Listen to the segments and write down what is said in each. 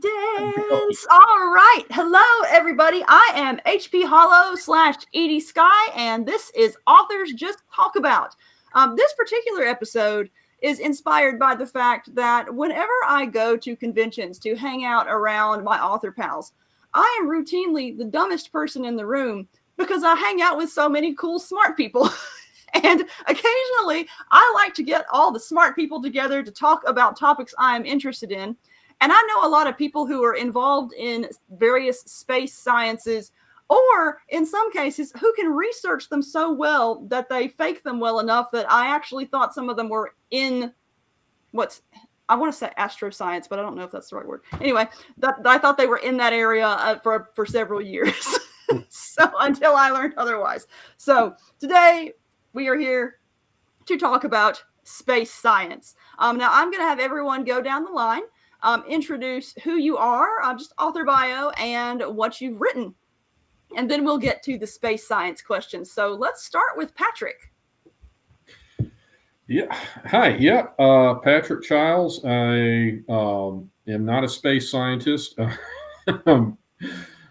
Confidence. All right. Hello, everybody. I am HP Holo / Edie Skye, and this is Authors Just Talk About. This particular episode is inspired by the fact that whenever I go to conventions to hang out around my author pals, I am routinely the dumbest person in the room because I hang out with so many cool, smart people. And occasionally, I like to get all the smart people together to talk about topics I'm interested in. And I know a lot of people who are involved in various space sciences, or in some cases, who can research them so well that they fake them well enough that I actually thought some of them were in I want to say astroscience, but I don't know if that's the right word. Anyway, I thought they were in that area for several years. So until I learned otherwise. So today we are here to talk about space science. Now I'm going to have everyone go down the line, introduce who you are, just author bio and what you've written. And then we'll get to the space science questions. So let's start with Patrick. Yeah. Hi. Yeah. Patrick Chiles. I am not a space scientist.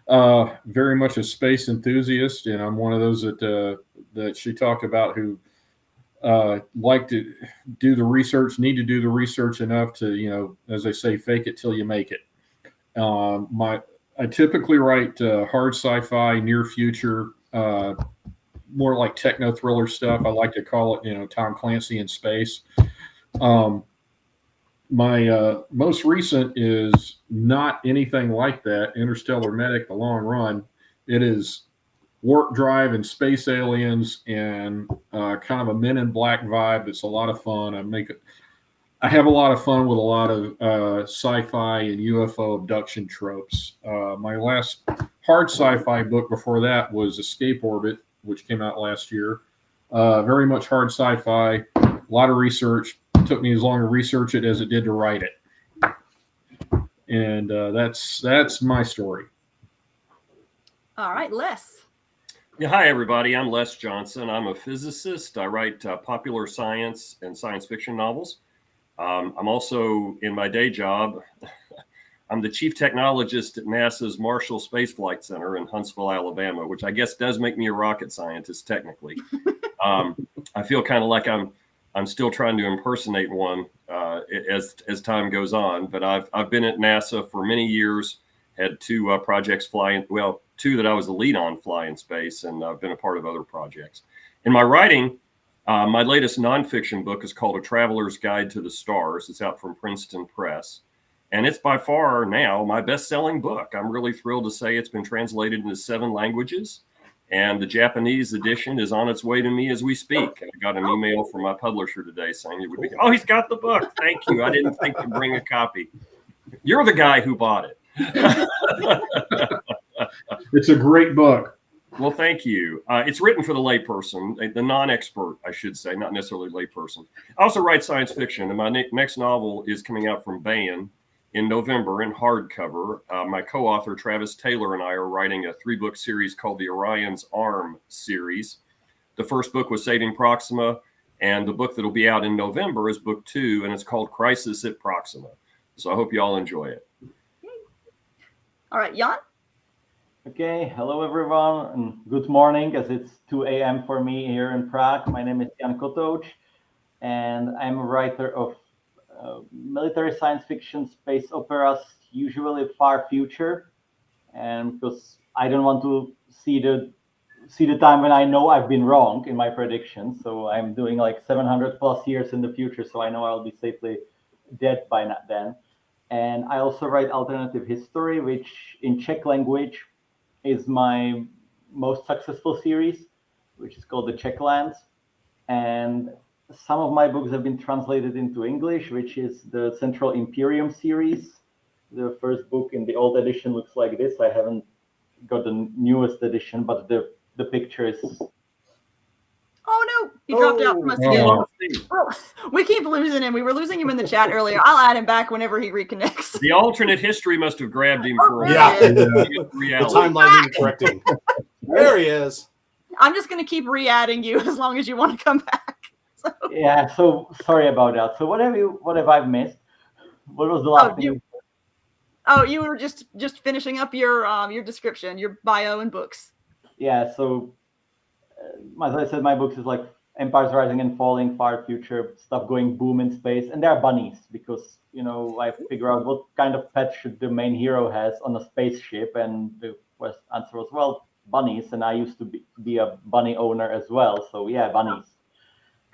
Very much a space enthusiast, and I'm one of those that she talked about who like to do the research, need to do the research enough to, as they say, fake it till you make it. I typically write hard sci-fi, near future, more like techno thriller stuff. I like to call it, Tom Clancy in space. My most recent is not anything like that. Interstellar Medic: The Long Run. It is warp drive and space aliens and kind of a Men in Black vibe. It's a lot of fun. I have a lot of fun with a lot of sci-fi and UFO abduction tropes. My last hard sci-fi book before that was Escape Orbit, which came out last year. Very much hard sci-fi, a lot of research. It took me as long to research it as it did to write it. And that's my story. All right, Les. Yeah, hi, everybody. I'm Les Johnson. I'm a physicist. I write popular science and science fiction novels. I'm also, in my day job, I'm the chief technologist at NASA's Marshall Space Flight Center in Huntsville, Alabama, which I guess does make me a rocket scientist, technically. I feel kind of like I'm still trying to impersonate one as time goes on. But I've been at NASA for many years, had two projects flying, well, two that I was the lead on fly in space, and I've been a part of other projects. In my writing, my latest nonfiction book is called A Traveler's Guide to the Stars. It's out from Princeton Press. And it's by far now my best-selling book. I'm really thrilled to say it's been translated into 7 languages. And the Japanese edition is on its way to me as we speak. I got an email from my publisher today saying it would be, oh, he's got the book. Thank you. I didn't think to bring a copy. You're the guy who bought it. It's a great book. Well, thank you. It's written for the layperson, the non-expert, I should say, not necessarily layperson. I also write science fiction, and my next novel is coming out from Baen in November in hardcover. My co-author, Travis Taylor, and I are writing a 3-book series called the Orion's Arm series. The first book was Saving Proxima, and the book that will be out in November is book 2, and it's called Crisis at Proxima. So I hope you all enjoy it. All right, Jan? Okay, hello everyone, and good morning, as it's 2 a.m. for me here in Prague. My name is Jan Kotouc, and I'm a writer of military science fiction space operas, usually far future, and because I don't want to see the time when I know I've been wrong in my predictions, so I'm doing like 700 plus years in the future, so I know I'll be safely dead by then. And I also write alternative history, which in Czech language is my most successful series, which is called The Czech Lands. And some of my books have been translated into English, which is the Central Imperium series. The first book in the old edition looks like this. I haven't got the newest edition, but the picture is... Oh, no. He dropped out from us again. Well, we keep losing him. We were losing him in the chat earlier. I'll add him back whenever he reconnects. The alternate history must have grabbed him for a Yeah. reality. The timeline needed correcting. There he is. I'm just going to keep re-adding you as long as you want to come back. So. Yeah, so sorry about that. So what have I missed? What was the last thing? Oh, you were just finishing up your description, your bio and books. Yeah, so as I said, my books is like Empires Rising and Falling, Far Future, stuff going boom in space, and there are bunnies because I figure out what kind of pet should the main hero has on a spaceship, and the answer was, well, bunnies, and I used to be a bunny owner as well, so yeah, bunnies.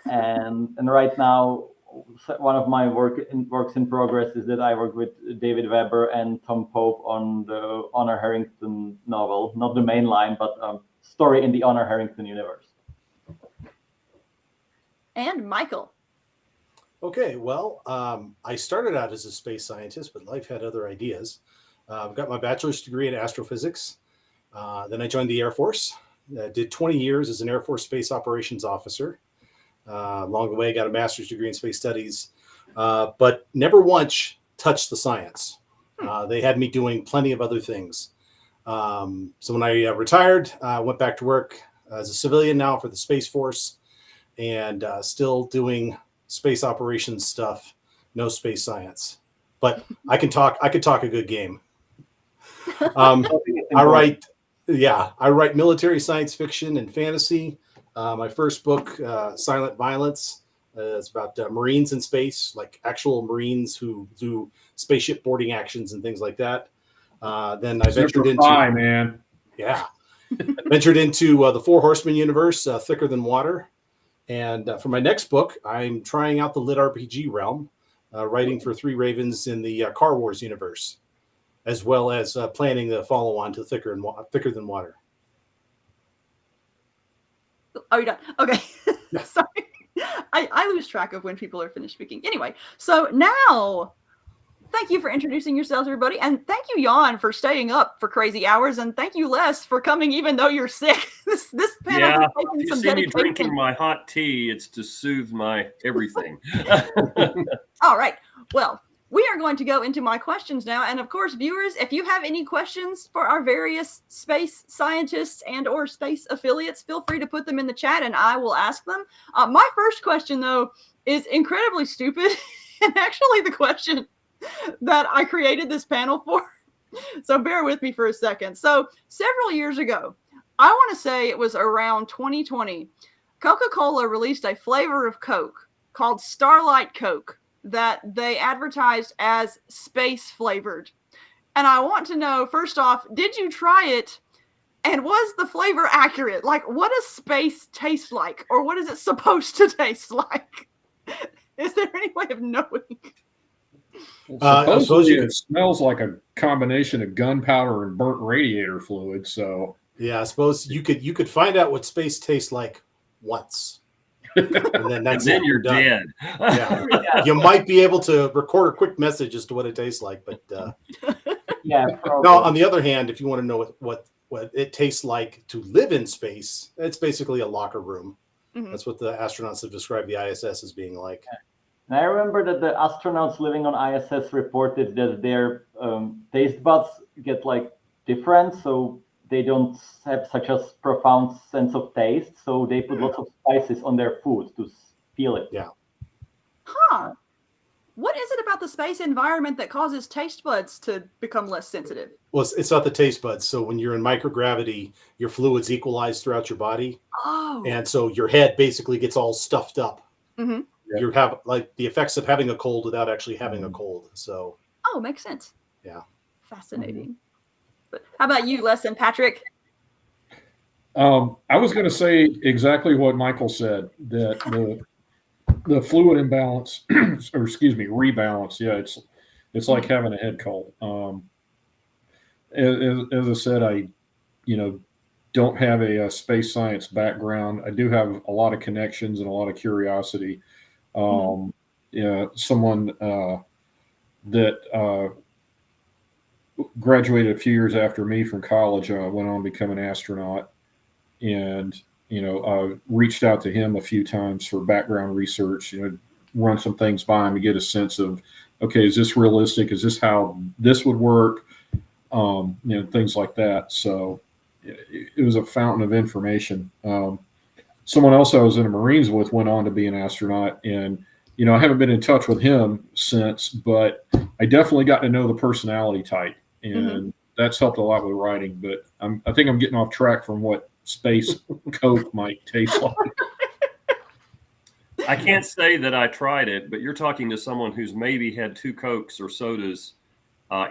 And right now, one of my works in progress is that I work with David Weber and Tom Pope on the Honor Harrington novel, not the main line, but story in the Honor Harrington universe. And Michael. Okay, well, I started out as a space scientist, but life had other ideas. Got my bachelor's degree in astrophysics. Then I joined the Air Force. Did 20 years as an Air Force Space Operations Officer. Along the way, got a master's degree in space studies, but never once touched the science. They had me doing plenty of other things. So when I retired, I went back to work as a civilian now for the Space Force, and still doing space operations stuff. No space science, but I could talk a good game. I write military science fiction and fantasy. My first book, Silent Violence, is about Marines in space, like actual Marines who do spaceship boarding actions and things like that. Then I ventured into ventured into the Four Horsemen universe, Thicker Than Water. And for my next book, I'm trying out the lit RPG realm, writing for Three Ravens in the Car Wars universe, as well as planning the follow-on to Thicker Than Water. Oh, you're done. Okay. Sorry. I lose track of when people are finished speaking. Anyway, so now thank you for introducing yourselves, everybody. And thank you, Jan, for staying up for crazy hours. And thank you, Les, for coming even though you're sick. This panel yeah, has taken if you some see me dedication. drinking my hot tea, it's to soothe my everything. All right. Well, we are going to go into my questions now. And of course, viewers, if you have any questions for our various space scientists and or space affiliates, feel free to put them in the chat and I will ask them. My first question, though, is incredibly stupid and actually the question that I created this panel for. So bear with me for a second. So several years ago, I want to say it was around 2020, Coca-Cola released a flavor of Coke called Starlight Coke that they advertised as space flavored. And I want to know, first off, did you try it? And was the flavor accurate? Like, what does space taste like? Or what is it supposed to taste like? Is there any way of knowing? Supposedly it smells like a combination of gunpowder and burnt radiator fluid. So yeah, I suppose you could find out what space tastes like once. And then that's and then you're done. dead. Yeah. You might be able to record a quick message as to what it tastes like, but yeah. Probably. No. On the other hand, if you want to know what it tastes like to live in space, it's basically a locker room. Mm-hmm. That's what the astronauts have described the ISS as being like. And I remember that the astronauts living on ISS reported that their taste buds get like different, so they don't have such a profound sense of taste, so they put lots of spices on their food to feel it. Yeah. Huh. What is it about the space environment that causes taste buds to become less sensitive? Well, it's not the taste buds. So when you're in microgravity, your fluids equalize throughout your body. Oh. And so your head basically gets all stuffed up. Mm-hmm. You have like the effects of having a cold without actually having a cold. So. Oh, makes sense. Yeah. Fascinating. Mm-hmm. But how about you, Les and Patrick? I was going to say exactly what Michael said, that the fluid imbalance, or excuse me, rebalance. Yeah, it's like having a head cold. As I said, I don't have a space science background. I do have a lot of connections and a lot of curiosity. Someone that graduated a few years after me from college, went on to become an astronaut, and reached out to him a few times for background research, run some things by him to get a sense of, okay, is this realistic? Is this how this would work? Things like that. So it was a fountain of information. Someone else I was in the Marines with went on to be an astronaut, and I haven't been in touch with him since, but I definitely got to know the personality type, and that's helped a lot with writing. But I think I'm getting off track from what space Coke might taste like. I can't say that I tried it, but you're talking to someone who's maybe had 2 Cokes or sodas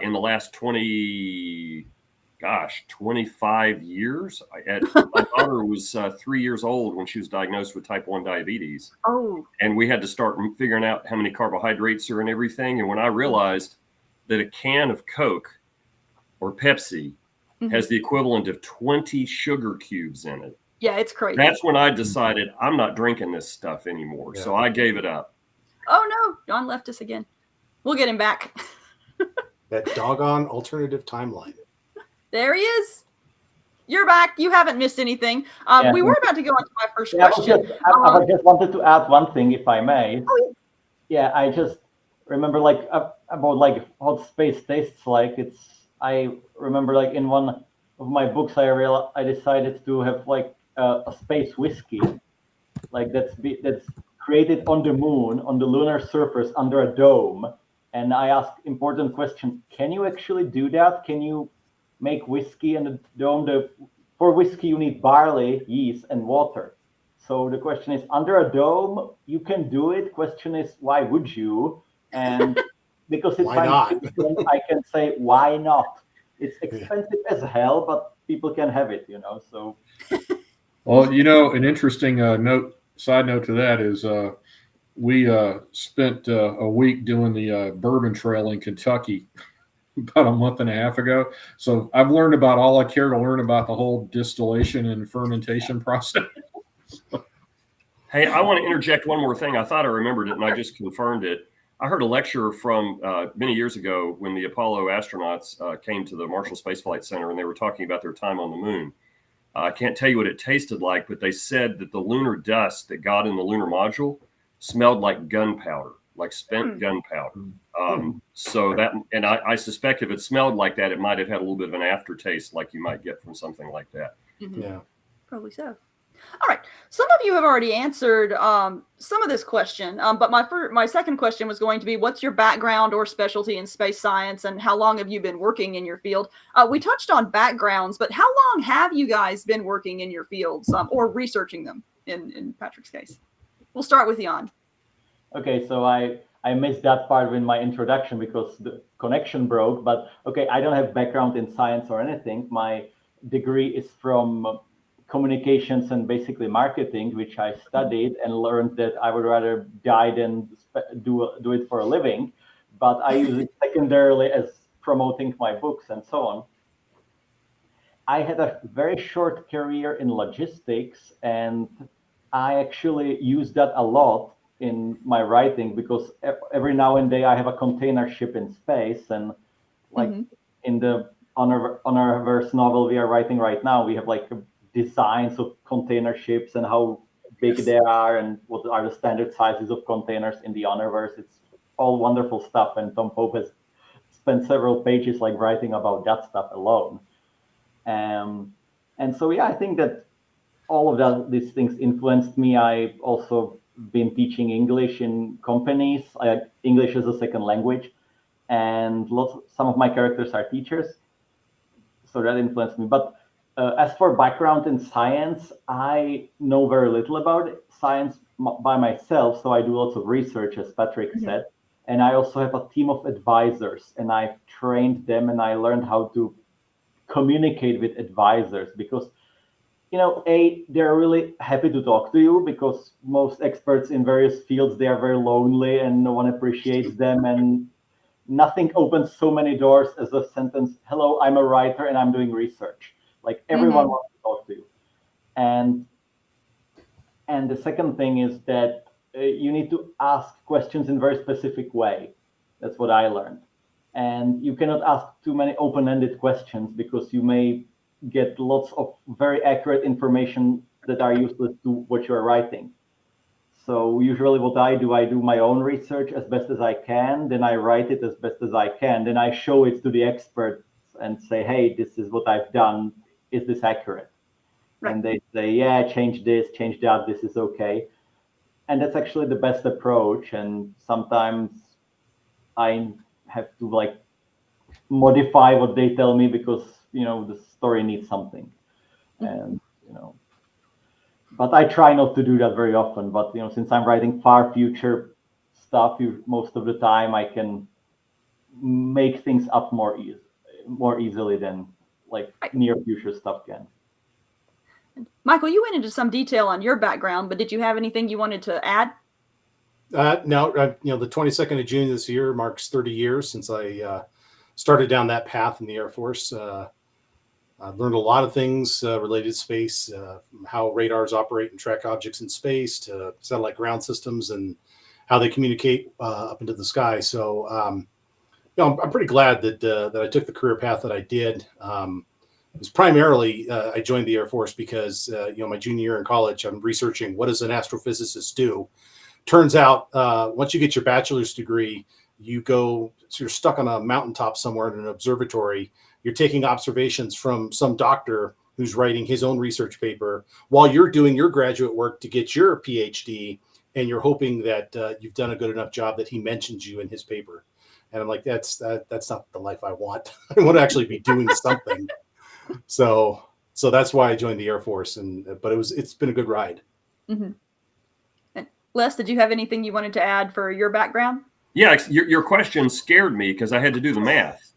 in the last 25 years. My daughter was 3 years old when she was diagnosed with type 1 diabetes. Oh. And we had to start figuring out how many carbohydrates are in everything. And when I realized that a can of Coke or Pepsi has the equivalent of 20 sugar cubes in it. Yeah, it's crazy. That's when I decided I'm not drinking this stuff anymore. Yeah. So I gave it up. Oh, no. John left us again. We'll get him back. That doggone alternative timeline. There he is. You're back. You haven't missed anything. We were about to go on to my first question. I just wanted to add one thing, if I may. Oh, yeah, I just remember about what space tastes like. I remember in one of my books, I decided to have a space whiskey, that's created on the moon, on the lunar surface under a dome. And I asked important question: can you actually do that? Can you make whiskey in the dome? For whiskey, you need barley, yeast, and water. So the question is, under a dome, you can do it. Question is, why would you? And because it's why not? I can say, why not? It's expensive as hell, but people can have it, so. Well, an interesting side note to that is we spent a week doing the Bourbon Trail in Kentucky about a month and a half ago. So I've learned about all I care to learn about the whole distillation and fermentation process. Hey, I want to interject one more thing. I thought I remembered it, and I just confirmed it. I heard a lecture from many years ago when the Apollo astronauts came to the Marshall Space Flight Center, and they were talking about their time on the moon. I can't tell you what it tasted like, but they said that the lunar dust that got in the lunar module smelled like gunpowder, like spent gunpowder. So that, and I suspect if it smelled like that, it might have had a little bit of an aftertaste like you might get from something like that. Yeah. Probably so. All right. Some of you have already answered some of this question, but my second question was going to be, what's your background or specialty in space science, and how long have you been working in your field? We touched on backgrounds, but how long have you guys been working in your fields or researching them in Patrick's case? We'll start with Jan. Okay, so I missed that part in my introduction because the connection broke, but okay, I don't have background in science or anything. My degree is from communications and basically marketing, which I studied and learned that I would rather die than do it for a living. But I use it secondarily as promoting my books and so on. I had a very short career in logistics, and I actually use that a lot in my writing because every now and then I have a container ship in space, and in the Honorverse novel we are writing right now, we have designs of container ships and how big they are and what are the standard sizes of containers in the Honorverse. It's all wonderful stuff, and Tom Pope has spent several pages writing about that stuff alone. And so I think that all of these things influenced me. I also been teaching English in companies, English as a second language, and some of my characters are teachers, so that influenced me. But as for background in science, I know very little about science by myself, so I do lots of research, as Patrick said, and I also have a team of advisors, and I've trained them, and I learned how to communicate with advisors because they're really happy to talk to you because most experts in various fields, they are very lonely and no one appreciates them, and nothing opens so many doors as a sentence, "Hello, I'm a writer and I'm doing research." Everyone wants to talk to you. And the second thing is that you need to ask questions in a very specific way. That's what I learned. And you cannot ask too many open-ended questions because you may get lots of very accurate information that are useless to what you're writing. So usually what I do my own research as best as I can, then I write it as best as I can, then I show it to the experts and say, "Hey, this is what I've done. Is this accurate?" Right. And they say, "Yeah, change this, change that, this is okay." and that's actually the best approach. And sometimes I have to like modify what they tell me because the story needs something, and but I try not to do that very often. But since I'm writing far future stuff, most of the time I can make things up more easily than like near future stuff can. Michael, you went into some detail on your background, but did you have anything you wanted to add? No, the 22nd of June this year marks 30 years since I started down that path in the Air Force. I learned a lot of things related to space, from how radars operate and track objects in space to satellite ground systems and how they communicate up into the sky. So, I'm pretty glad that I took the career path that I did. It was primarily I joined the Air Force because my junior year in college, I'm researching what does an astrophysicist do. Turns out once you get your bachelor's degree, so you're stuck on a mountaintop somewhere in an observatory. You're taking observations from some doctor who's writing his own research paper while you're doing your graduate work to get your PhD, and you're hoping that you've done a good enough job that he mentions you in his paper. And I'm like, that's not the life I want. I want to actually be doing something. So that's why I joined the Air Force, but it's been a good ride. Mm-hmm. And Les, did you have anything you wanted to add for your background? Yeah, your question scared me because I had to do the math.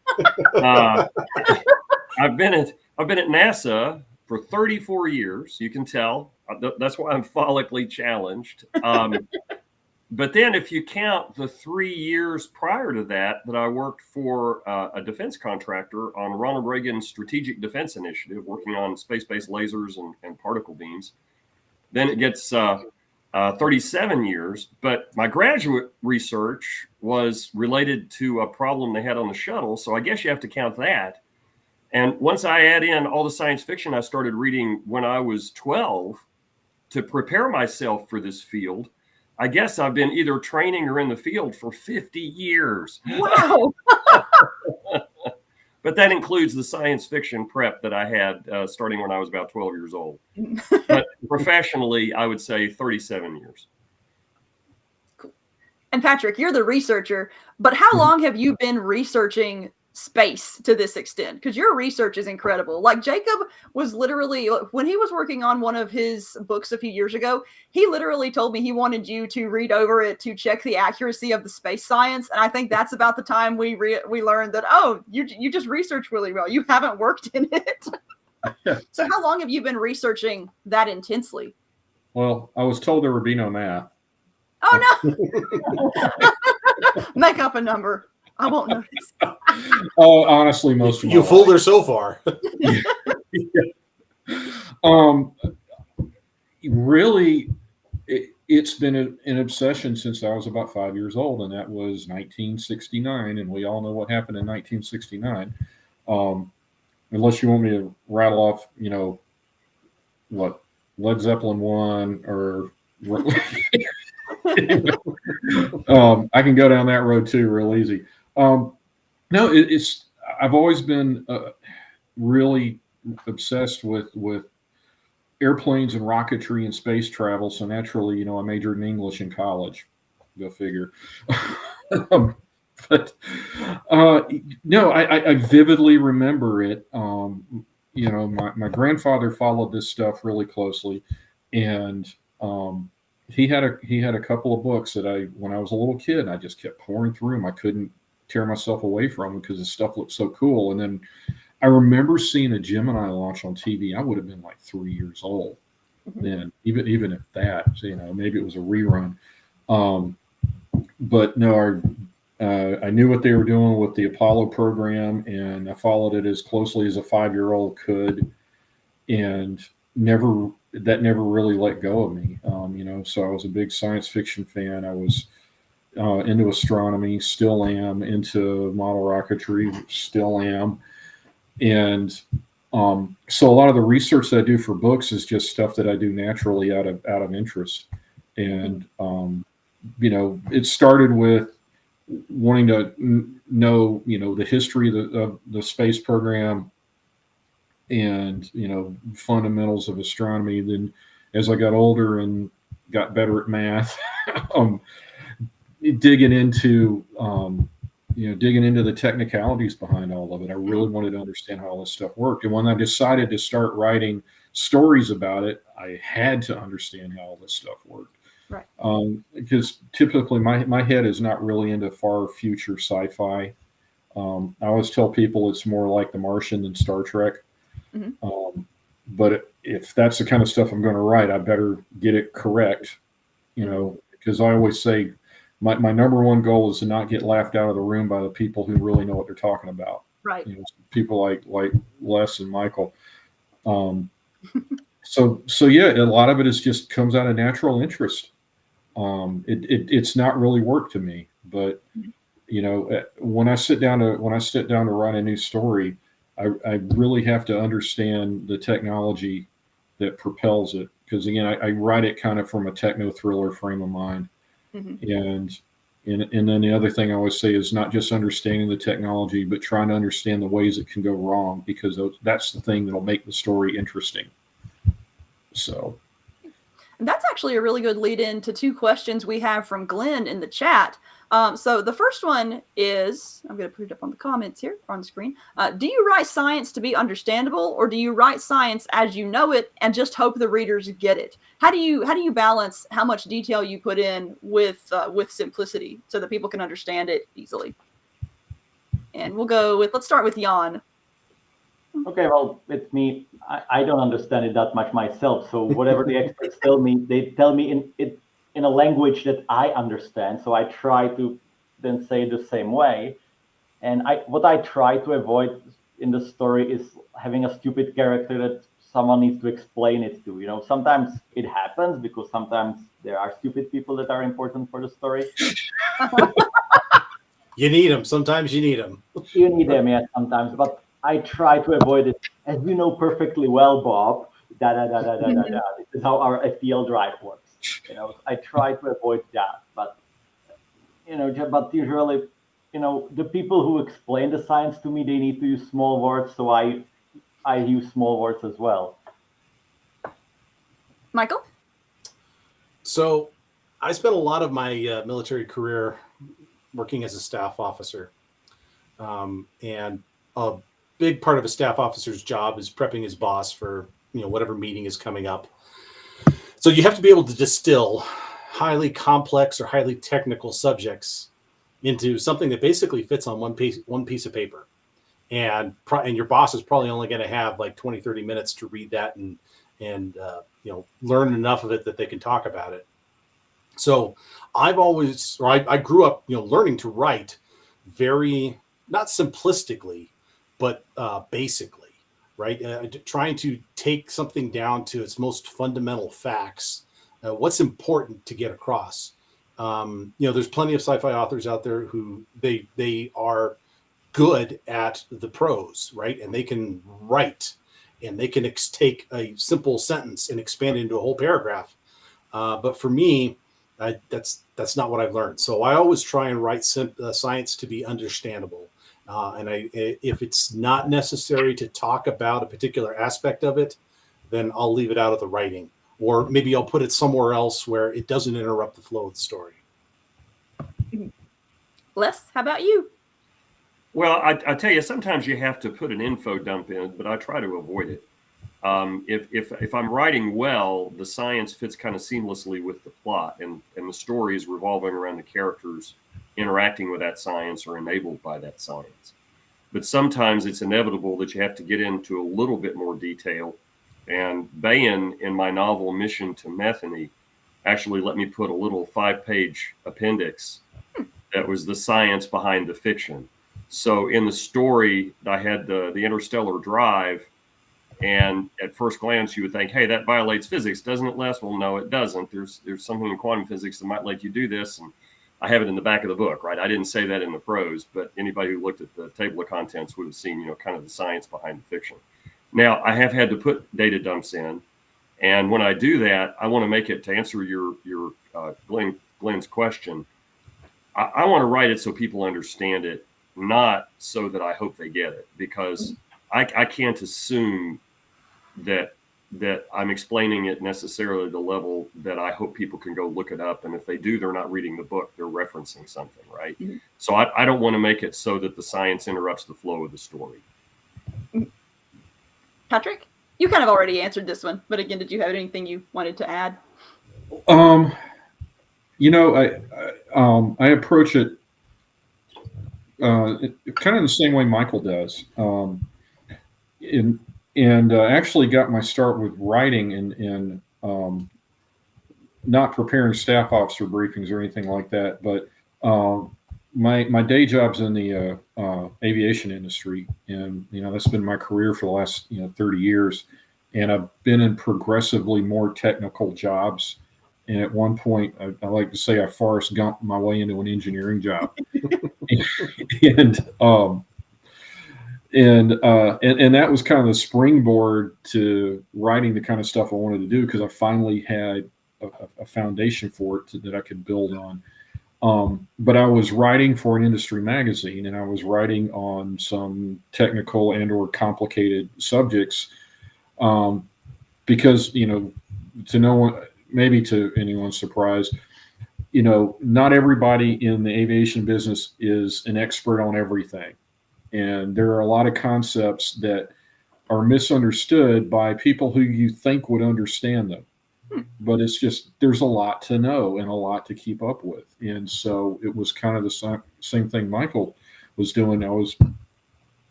I've been at NASA for 34 years. You can tell. That's why I'm follically challenged. But then if you count the 3 years prior to that I worked for a defense contractor on Ronald Reagan's Strategic Defense Initiative, working on space-based lasers and particle beams, then it gets 37 years. But my graduate research was related to a problem they had on the shuttle. So I guess you have to count that. And once I add in all the science fiction I started reading when I was 12 to prepare myself for this field, I guess I've been either training or in the field for 50 years. Wow. But that includes the science fiction prep that I had starting when I was about 12 years old. But professionally, I would say 37 years. Cool. And Patrick, you're the researcher, but how long have you been researching space to this extent? Because your research is incredible. Like Jacob was literally, when he was working on one of his books a few years ago, he literally told me he wanted you to read over it to check the accuracy of the space science. And I think that's about the time we learned that, oh, you just research really well. You haven't worked in it. So how long have you been researching that intensely? Well, I was told there would be no math. Oh, no. Make up a number. I won't notice. Oh, honestly, most of you fooled her so far. Really, it's been an obsession since I was about 5 years old, and that was 1969, and we all know what happened in 1969. Unless you want me to rattle off, what Led Zeppelin 1 or. I can go down that road too, real easy. No, I've always been really obsessed with airplanes and rocketry and space travel. So naturally, I majored in English in college. Go figure. But no, I vividly remember it. My grandfather followed this stuff really closely, and he had a couple of books that when I was a little kid, I just kept pouring through them. I couldn't tear myself away from them because the stuff looked so cool. And then I remember seeing a Gemini launch on TV. I would have been like 3 years old then, even if that, maybe it was a rerun. But no, I knew what they were doing with the Apollo program, and I followed it as closely as a 5-year-old could, and never really let go of me. So I was a big science fiction fan. I was into astronomy, still am, into model rocketry, still am. And so a lot of the research that I do for books is just stuff that I do naturally out of interest. And, it started with wanting to know, the history of the space program and, fundamentals of astronomy. Then as I got older and got better at math, digging into the technicalities behind all of it. I really wanted to understand how all this stuff worked. And when I decided to start writing stories about it, I had to understand how all this stuff worked. Right. Because typically my head is not really into far future sci-fi. I always tell people it's more like The Martian than Star Trek. But if that's the kind of stuff I'm going to write, I better get it correct, because I always say my number one goal is to not get laughed out of the room by the people who really know what they're talking about. Right. People like Les and Michael. So yeah, a lot of it is just comes out of natural interest. It's not really work to me, but when I sit down to write a new story, I really have to understand the technology that propels it. Because again, I write it kind of from a techno thriller frame of mind. And then the other thing I always say is not just understanding the technology, but trying to understand the ways it can go wrong, because that's the thing that'll make the story interesting. So. And that's actually a really good lead in to two questions we have from Glenn in the chat. So the first one is, I'm going to put it up on the comments here on the screen. Do you write science to be understandable, or do you write science as you know it and just hope the readers get it? How do you balance how much detail you put in with simplicity so that people can understand it easily? And let's start with Jan. Okay, well, with me, I don't understand it that much myself. So whatever the experts tell me, they tell me in a language that I understand. So I try to then say the same way. And what I try to avoid in the story is having a stupid character that someone needs to explain it to. Sometimes it happens because sometimes there are stupid people that are important for the story. You need them. Sometimes you need them. You need them, yeah, sometimes. But I try to avoid it. As you know perfectly well, Bob, This is how our FTL drive works. I try to avoid that, but usually, the people who explain the science to me, they need to use small words, so I use small words as well. Michael? So I spent a lot of my military career working as a staff officer. And a big part of a staff officer's job is prepping his boss for, whatever meeting is coming up. So you have to be able to distill highly complex or highly technical subjects into something that basically fits on one piece of paper. And your boss is probably only going to have like 20, 30 minutes to read that and learn enough of it that they can talk about it. So I grew up, learning to write very, not simplistically, but basically, right? Trying to take something down to its most fundamental facts, what's important to get across. There's plenty of sci-fi authors out there who they are good at the prose, right? And they can write, and they can take a simple sentence and expand it into a whole paragraph. But for me, that's not what I've learned. So I always try and write science to be understandable. If it's not necessary to talk about a particular aspect of it, then I'll leave it out of the writing, or maybe I'll put it somewhere else where it doesn't interrupt the flow of the story. Les, how about you? Well, I tell you, sometimes you have to put an info dump in, but I try to avoid it. If I'm writing well, the science fits kind of seamlessly with the plot, and the story is revolving around the characters interacting with that science or enabled by that science. But sometimes it's inevitable that you have to get into a little bit more detail. And Bayan, in my novel Mission to Metheny, actually let me put a little 5-page appendix that was the science behind the fiction. So in the story, I had the interstellar drive, and at first glance, you would think, hey, that violates physics, doesn't it, Les? Well, no, it doesn't. There's something in quantum physics that might let you do this, and I have it in the back of the book, right? I didn't say that in the prose, but anybody who looked at the table of contents would have seen, kind of the science behind the fiction. Now, I have had to put data dumps in, and when I do that, I want to make it, to answer your Glenn's question, I want to write it so people understand it, not so that I hope they get it, because I can't assume that that I'm explaining it necessarily at the level that I hope people can go look it up. And if they do, they're not reading the book, they're referencing something, right? Mhm. So I don't want to make it so that the science interrupts the flow of the story. Patrick, you kind of already answered this one, but again, did you have anything you wanted to add? You know, I approach it kind of the same way Michael does. Actually got my start with writing and not preparing staff officer briefings or anything like that. But my day job's in the aviation industry, and that's been my career for the last 30 years. And I've been in progressively more technical jobs. And at one point, I like to say I Forrest Gumped my way into an engineering job. and that was kind of the springboard to writing the kind of stuff I wanted to do, because I finally had a foundation for it that I could build on. But I was writing for an industry magazine, and I was writing on some technical and or complicated subjects, because to no one, maybe to anyone's surprise, not everybody in the aviation business is an expert on everything. And there are a lot of concepts that are misunderstood by people who you think would understand them. But it's just, there's a lot to know and a lot to keep up with. And so it was kind of the same thing Michael was doing. I was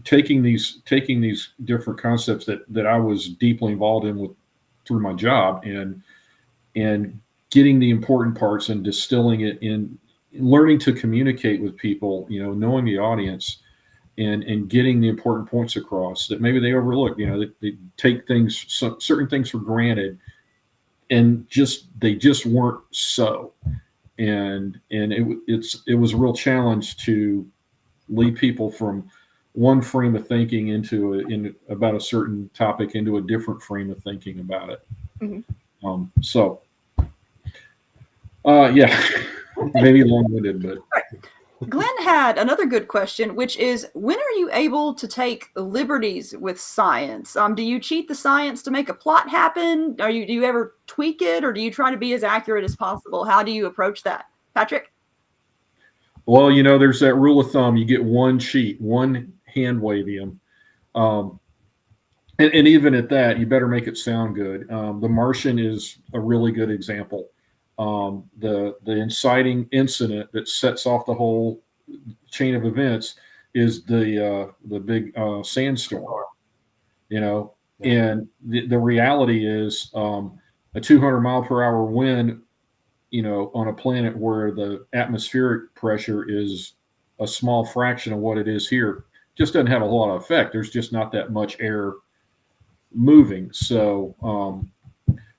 taking these different concepts that I was deeply involved in through my job, and getting the important parts and distilling it in, learning to communicate with people, knowing the audience, and getting the important points across that maybe they overlook. They take certain things for granted, and they just weren't so. And it was a real challenge to lead people from one frame of thinking about a certain topic into a different frame of thinking about it. Mm-hmm. Yeah, maybe long-winded, but. Glenn had another good question, which is, when are you able to take liberties with science? Do you cheat the science to make a plot happen? Do you ever tweak it, or do you try to be as accurate as possible? How do you approach that? Patrick? Well, there's that rule of thumb. You get one cheat, one hand wavium. And even at that, you better make it sound good. The Martian is a really good example. The inciting incident that sets off the whole chain of events is the big sandstorm, and the reality is a 200 mile per hour wind, on a planet where the atmospheric pressure is a small fraction of what it is here, just doesn't have a lot of effect. There's just not that much air moving. So,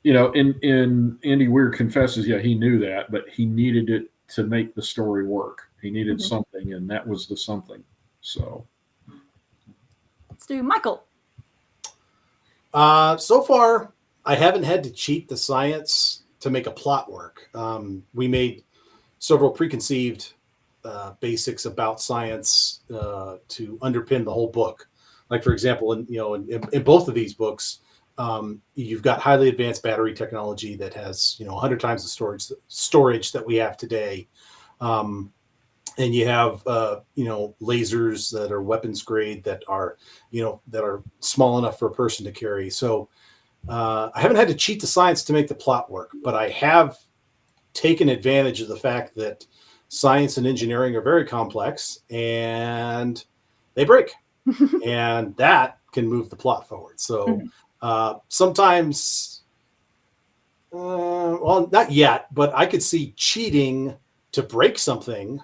and Andy Weir confesses, yeah, he knew that, but he needed it to make the story work. He needed something, and that was the something. So let's do Michael. So far, I haven't had to cheat the science to make a plot work. We made several preconceived basics about science to underpin the whole book. Like, for example, in both of these books, you've got highly advanced battery technology that has 100 times the storage that we have today, and you have lasers that are weapons grade that are small enough for a person to carry. So I haven't had to cheat the science to make the plot work, but I have taken advantage of the fact that science and engineering are very complex and they break, and that can move the plot forward. So sometimes, well, not yet, but I could see cheating to break something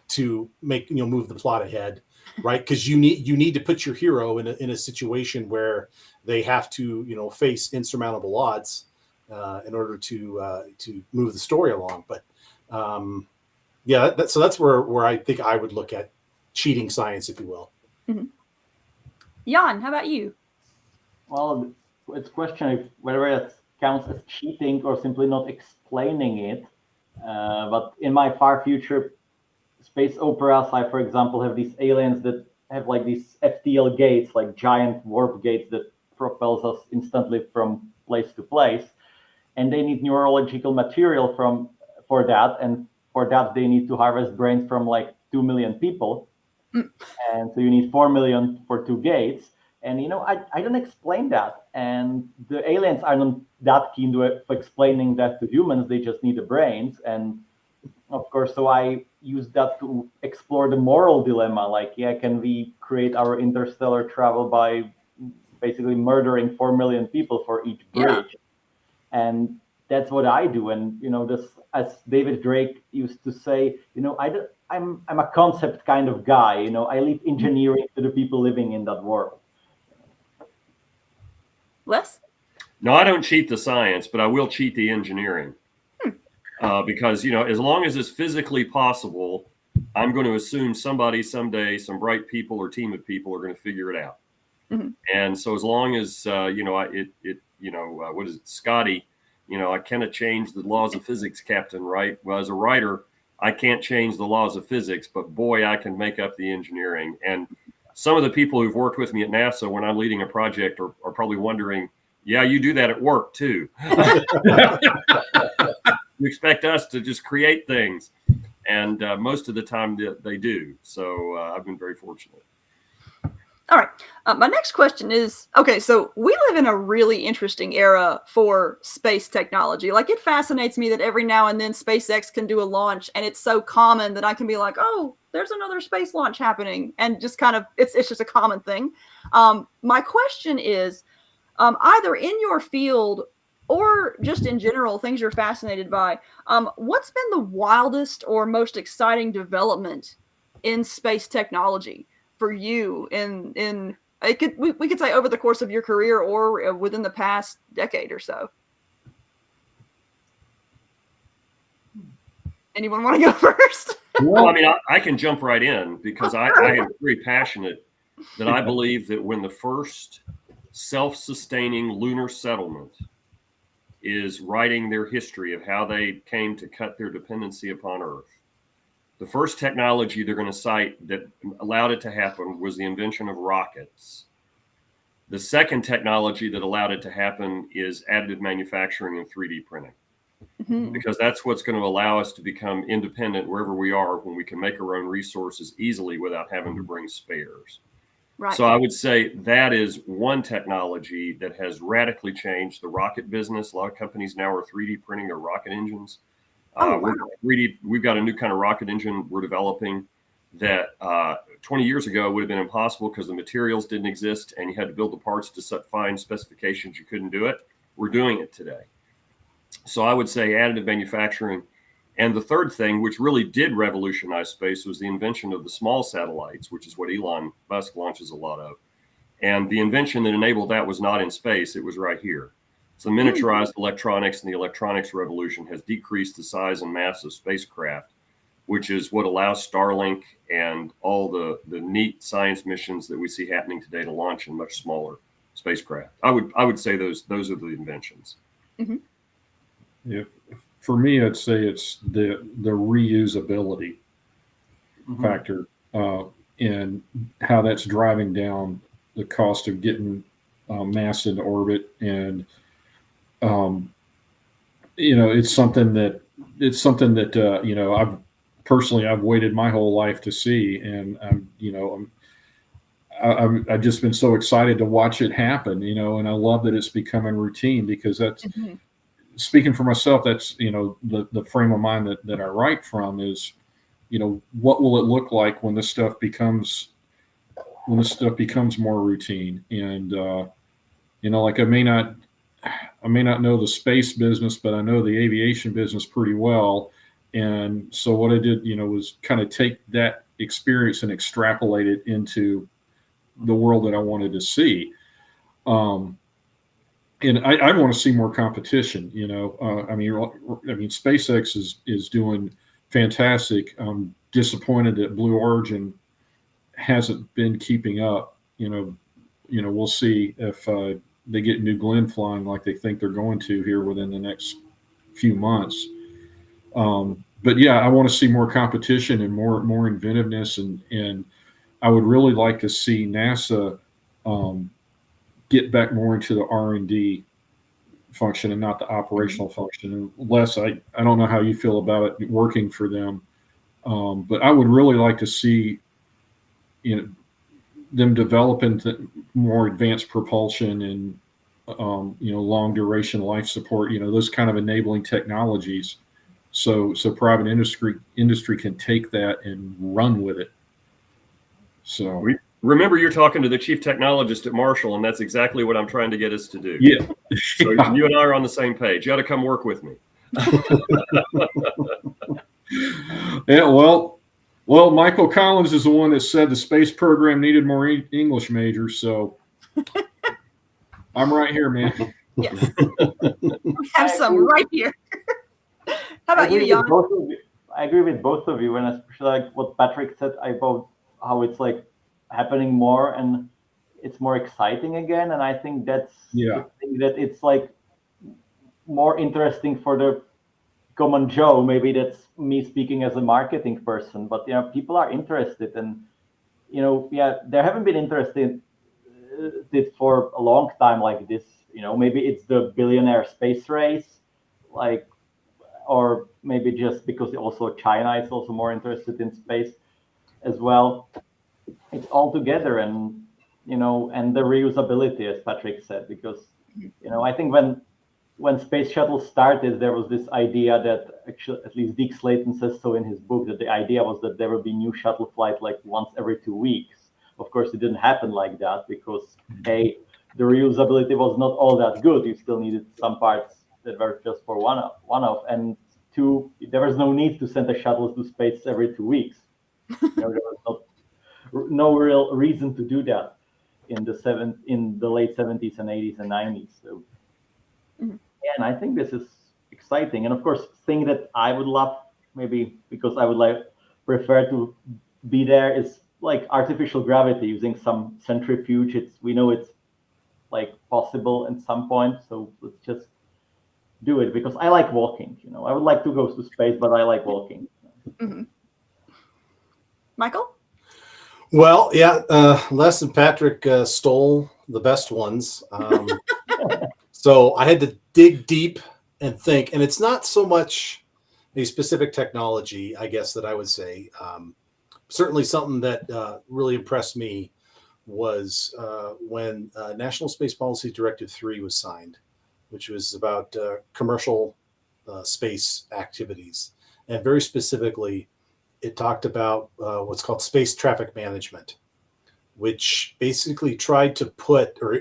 to make move the plot ahead, right? Because you need to put your hero in a situation where they have to face insurmountable odds in order to move the story along. But yeah, so that's where I think I would look at cheating science, if you will. Mm-hmm. Jan, how about you? Well, it's a question of whether it counts as cheating or simply not explaining it. But in my far future space operas, I, for example, have these aliens that have like these FTL gates, like giant warp gates that propels us instantly from place to place, and they need neurological material for that, and for that they need to harvest brains from like 2 million people, and so you need 4 million for 2 gates. And I don't explain that, and the aliens are not that keen to explaining that to humans. They just need the brains, and of course, so I use that to explore the moral dilemma. Like, can we create our interstellar travel by basically murdering 4 million people for each bridge? And that's what I do. And this, as David Drake used to say, I'm a concept kind of guy. I leave engineering to the people living in that world. Les? No, I don't cheat the science, but I will cheat the engineering. Because, as long as it's physically possible, I'm going to assume somebody someday, some bright people or team of people are going to figure it out. Mm-hmm. And so as long as, what is it, Scotty, I cannot change the laws of physics, Captain, right? Well, as a writer, I can't change the laws of physics, but boy, I can make up the engineering. And some of the people who've worked with me at NASA when I'm leading a project are probably wondering, yeah, you do that at work too. You expect us to just create things, and most of the time they do. So I've been very fortunate. All right. My next question is, okay, so we live in a really interesting era for space technology. Like, it fascinates me that every now and then SpaceX can do a launch, and it's so common that I can be like, oh, there's another space launch happening, and just kind of, it's just a common thing. My question is, either in your field or just in general, things you're fascinated by, what's been the wildest or most exciting development in space technology for you we could say over the course of your career or within the past decade or so? Anyone want to go first? Well, I mean, I can jump right in because I am very passionate that I believe that when the first self-sustaining lunar settlement is writing their history of how they came to cut their dependency upon Earth, the first technology they're going to cite that allowed it to happen was the invention of rockets. The second technology that allowed it to happen is additive manufacturing and 3D printing, because that's what's going to allow us to become independent wherever we are when we can make our own resources easily without having to bring spares. Right. So I would say that is one technology that has radically changed the rocket business. A lot of companies now are 3D printing their rocket engines. We've got a new kind of rocket engine we're developing that 20 years ago would have been impossible because the materials didn't exist and you had to build the parts to set fine specifications. You couldn't do it. We're doing it today. So I would say additive manufacturing. And the third thing, which really did revolutionize space, was the invention of the small satellites, which is what Elon Musk launches a lot of. And the invention that enabled that was not in space. It was right here. So miniaturized electronics and the electronics revolution has decreased the size and mass of spacecraft, which is what allows Starlink and all the neat science missions that we see happening today to launch in much smaller spacecraft. I would say those are the inventions. Mm-hmm. Yeah. For me, I'd say it's the reusability factor and how that's driving down the cost of getting mass into orbit. And, it's something that I've waited my whole life to see. And I've just been so excited to watch it happen, and I love that it's becoming routine because that's, speaking for myself, that's, the frame of mind that I write from is, what will it look like when this stuff becomes more routine? And, like I may not know the space business, but I know the aviation business pretty well. And so what I did, was kind of take that experience and extrapolate it into the world that I wanted to see. And I want to see more competition. I mean, SpaceX is doing fantastic. I'm disappointed that Blue Origin hasn't been keeping up. We'll see if they get New Glenn flying like they think they're going to here within the next few months. But yeah, I want to see more competition and more inventiveness, and I would really like to see NASA get back more into the R&D function and not the operational function. And Les, I don't know how you feel about it working for them, but I would really like to see them develop into more advanced propulsion and long duration life support. Those kind of enabling technologies, so private industry can take that and run with it. So remember, you're talking to the chief technologist at Marshall, and that's exactly what I'm trying to get us to do. Yeah. So you and I are on the same page. You got to come work with me. Yeah. Well, Michael Collins is the one that said the space program needed more English majors. So I'm right here, man. Yes. We have some right here. How about you, Jan? I agree with both of you, and especially like what Patrick said about how it's like happening more and it's more exciting again. And I think that's the thing, that it's like more interesting for the common Joe. Maybe that's me speaking as a marketing person, but people are interested, and there haven't been interested for a long time like this. Maybe it's the billionaire space race, or maybe just because also China is also more interested in space as well. It's all together, and and the reusability, as Patrick said, because I think when space shuttle started, there was this idea that actually, at least Dick Slayton says so in his book, that the idea was that there would be new shuttle flight like once every 2 weeks. Of course, it didn't happen like that because the reusability was not all that good. You still needed some parts that were just for one-off, and two, there was no need to send a shuttle to space every 2 weeks. There was no real reason to do that in the late 70s and 80s and 90s. So, and I think this is exciting. And of course, thing that I would love, maybe because I would prefer to be there, is like artificial gravity using some centrifuge. We know it's like possible at some point. So let's just do it, because I like walking. I would like to go to space, but I like walking. Mm-hmm. Michael? Well, yeah, Les and Patrick stole the best ones. So I had to dig deep and think, and it's not so much a specific technology, I guess, that I would say. Certainly something that really impressed me was when National Space Policy Directive 3 was signed, which was about commercial space activities. And very specifically, it talked about what's called space traffic management, which basically tried to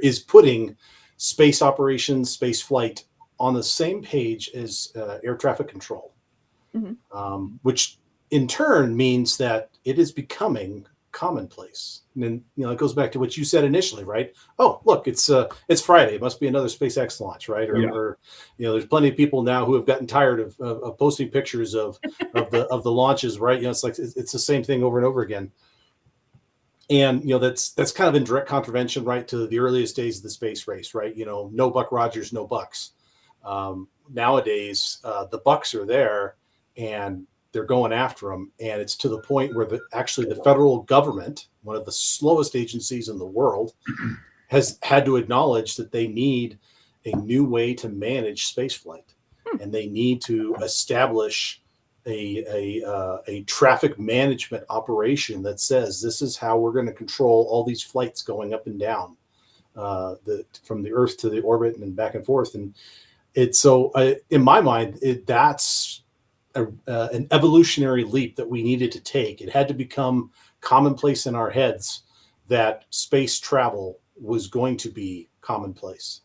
is putting space operations, space flight on the same page as air traffic control, which in turn means that it is becoming commonplace. And then, it goes back to what you said initially, right? Oh, look, it's Friday. It must be another SpaceX launch, right? Or there's plenty of people now who have gotten tired of posting pictures of the launches, right? It's like it's the same thing over and over again. And that's kind of in direct contravention, right, to the earliest days of the space race, right? No Buck Rogers, no bucks. Nowadays, the bucks are there, and they're going after them, and it's to the point where the federal government, one of the slowest agencies in the world, has had to acknowledge that they need a new way to manage spaceflight, and they need to establish a traffic management operation that says this is how we're going to control all these flights going up and down from the Earth to the orbit and back and forth. And it's so in my mind, that's an evolutionary leap that we needed to take. It had to become commonplace in our heads that space travel was going to be commonplace.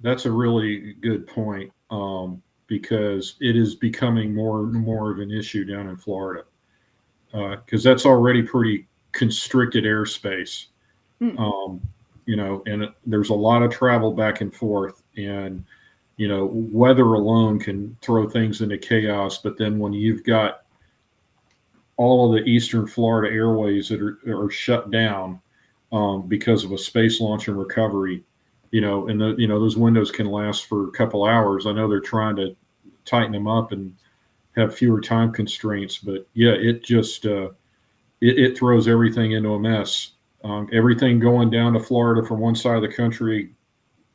That's a really good point. Because it is becoming more and more of an issue down in Florida, because that's already pretty constricted airspace, and there's a lot of travel back and forth, and weather alone can throw things into chaos. But then when you've got all of the eastern Florida airways that are shut down because of a space launch and recovery, and those windows can last for a couple hours. I know they're trying to tighten them up and have fewer time constraints, but yeah, it just it throws everything into a mess. Everything going down to Florida from one side of the country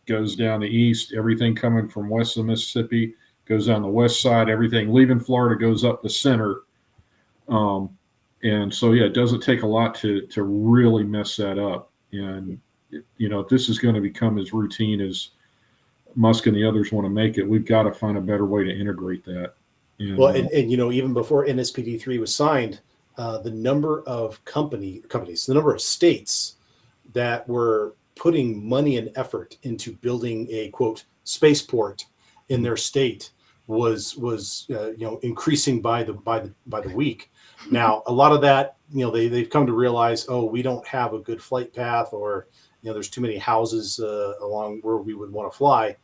goes down the east. Everything coming from west of the Mississippi goes down the west side. Everything leaving Florida goes up the center. And so, yeah, it doesn't take a lot to really mess that up. And, if this is going to become as routine as Musk and the others want to make it, we've got to find a better way to integrate that. And even before NSPD3 was signed, the number of companies, the number of states that were putting money and effort into building a quote spaceport in their state was increasing by the week. Now, a lot of that, they've come to realize, we don't have a good flight path, or there's too many houses along where we would want to fly.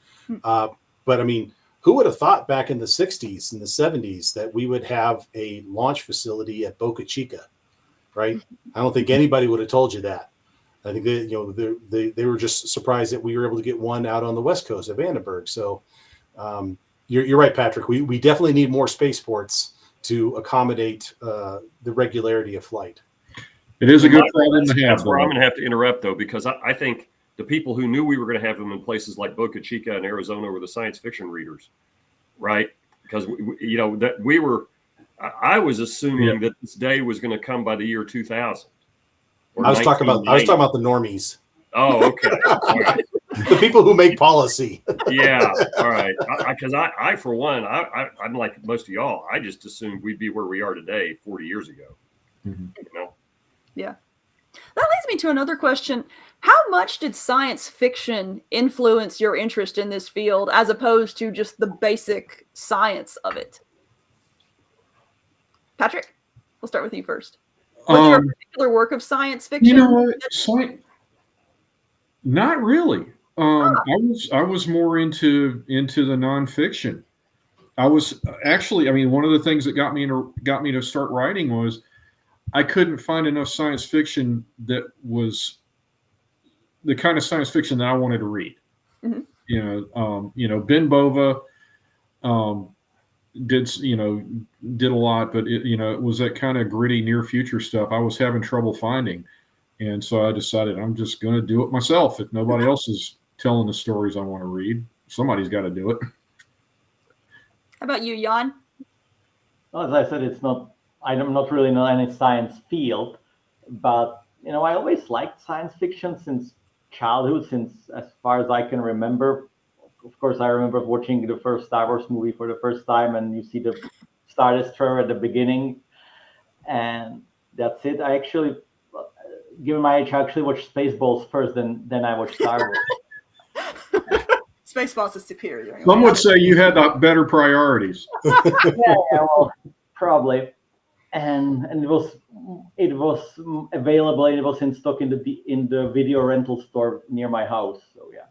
But I mean, who would have thought back in the 60s and the 70s that we would have a launch facility at Boca Chica, right? I don't think anybody would have told you that. I think they were just surprised that we were able to get one out on the west coast of Vandenberg. So you're right, Patrick. We definitely need more spaceports to accommodate the regularity of flight. It is a good problem to have. That's where I'm going to have to interrupt, though, because I think the people who knew we were going to have them in places like Boca Chica and Arizona were the science fiction readers, right? Because I was assuming that this day was going to come by the year 2000. I was talking about the normies. Oh, okay. All right. The people who make policy. Yeah. All right. Because I for one, I'm like most of y'all. I just assumed we'd be where we are today 40 years ago. Mm-hmm. Yeah. That leads me to another question. How much did science fiction influence your interest in this field as opposed to just the basic science of it? Patrick, we'll start with you first. Was there a particular work of science fiction? You know what? Not really. I was more into the nonfiction. I was actually, one of the things that got me to start writing was I couldn't find enough science fiction that was the kind of science fiction that I wanted to read. Mm-hmm. Ben Bova did a lot, but it was that kind of gritty near future stuff I was having trouble finding. And so I decided I'm just going to do it myself. If nobody else is telling the stories I want to read, somebody's got to do it. How about you, Jan? Well, as I said, I'm not really in any science field, but I always liked science fiction since childhood, since as far as I can remember. Of course, I remember watching the first Star Wars movie for the first time, and you see the Star Destroyer at the beginning, and that's it. I actually, given my age, I actually watched Spaceballs first, then I watched Star Wars. Spaceballs is superior. Some would say you had the better priorities. yeah, well, probably. And it was available. It was in stock in the video rental store near my house. So yeah.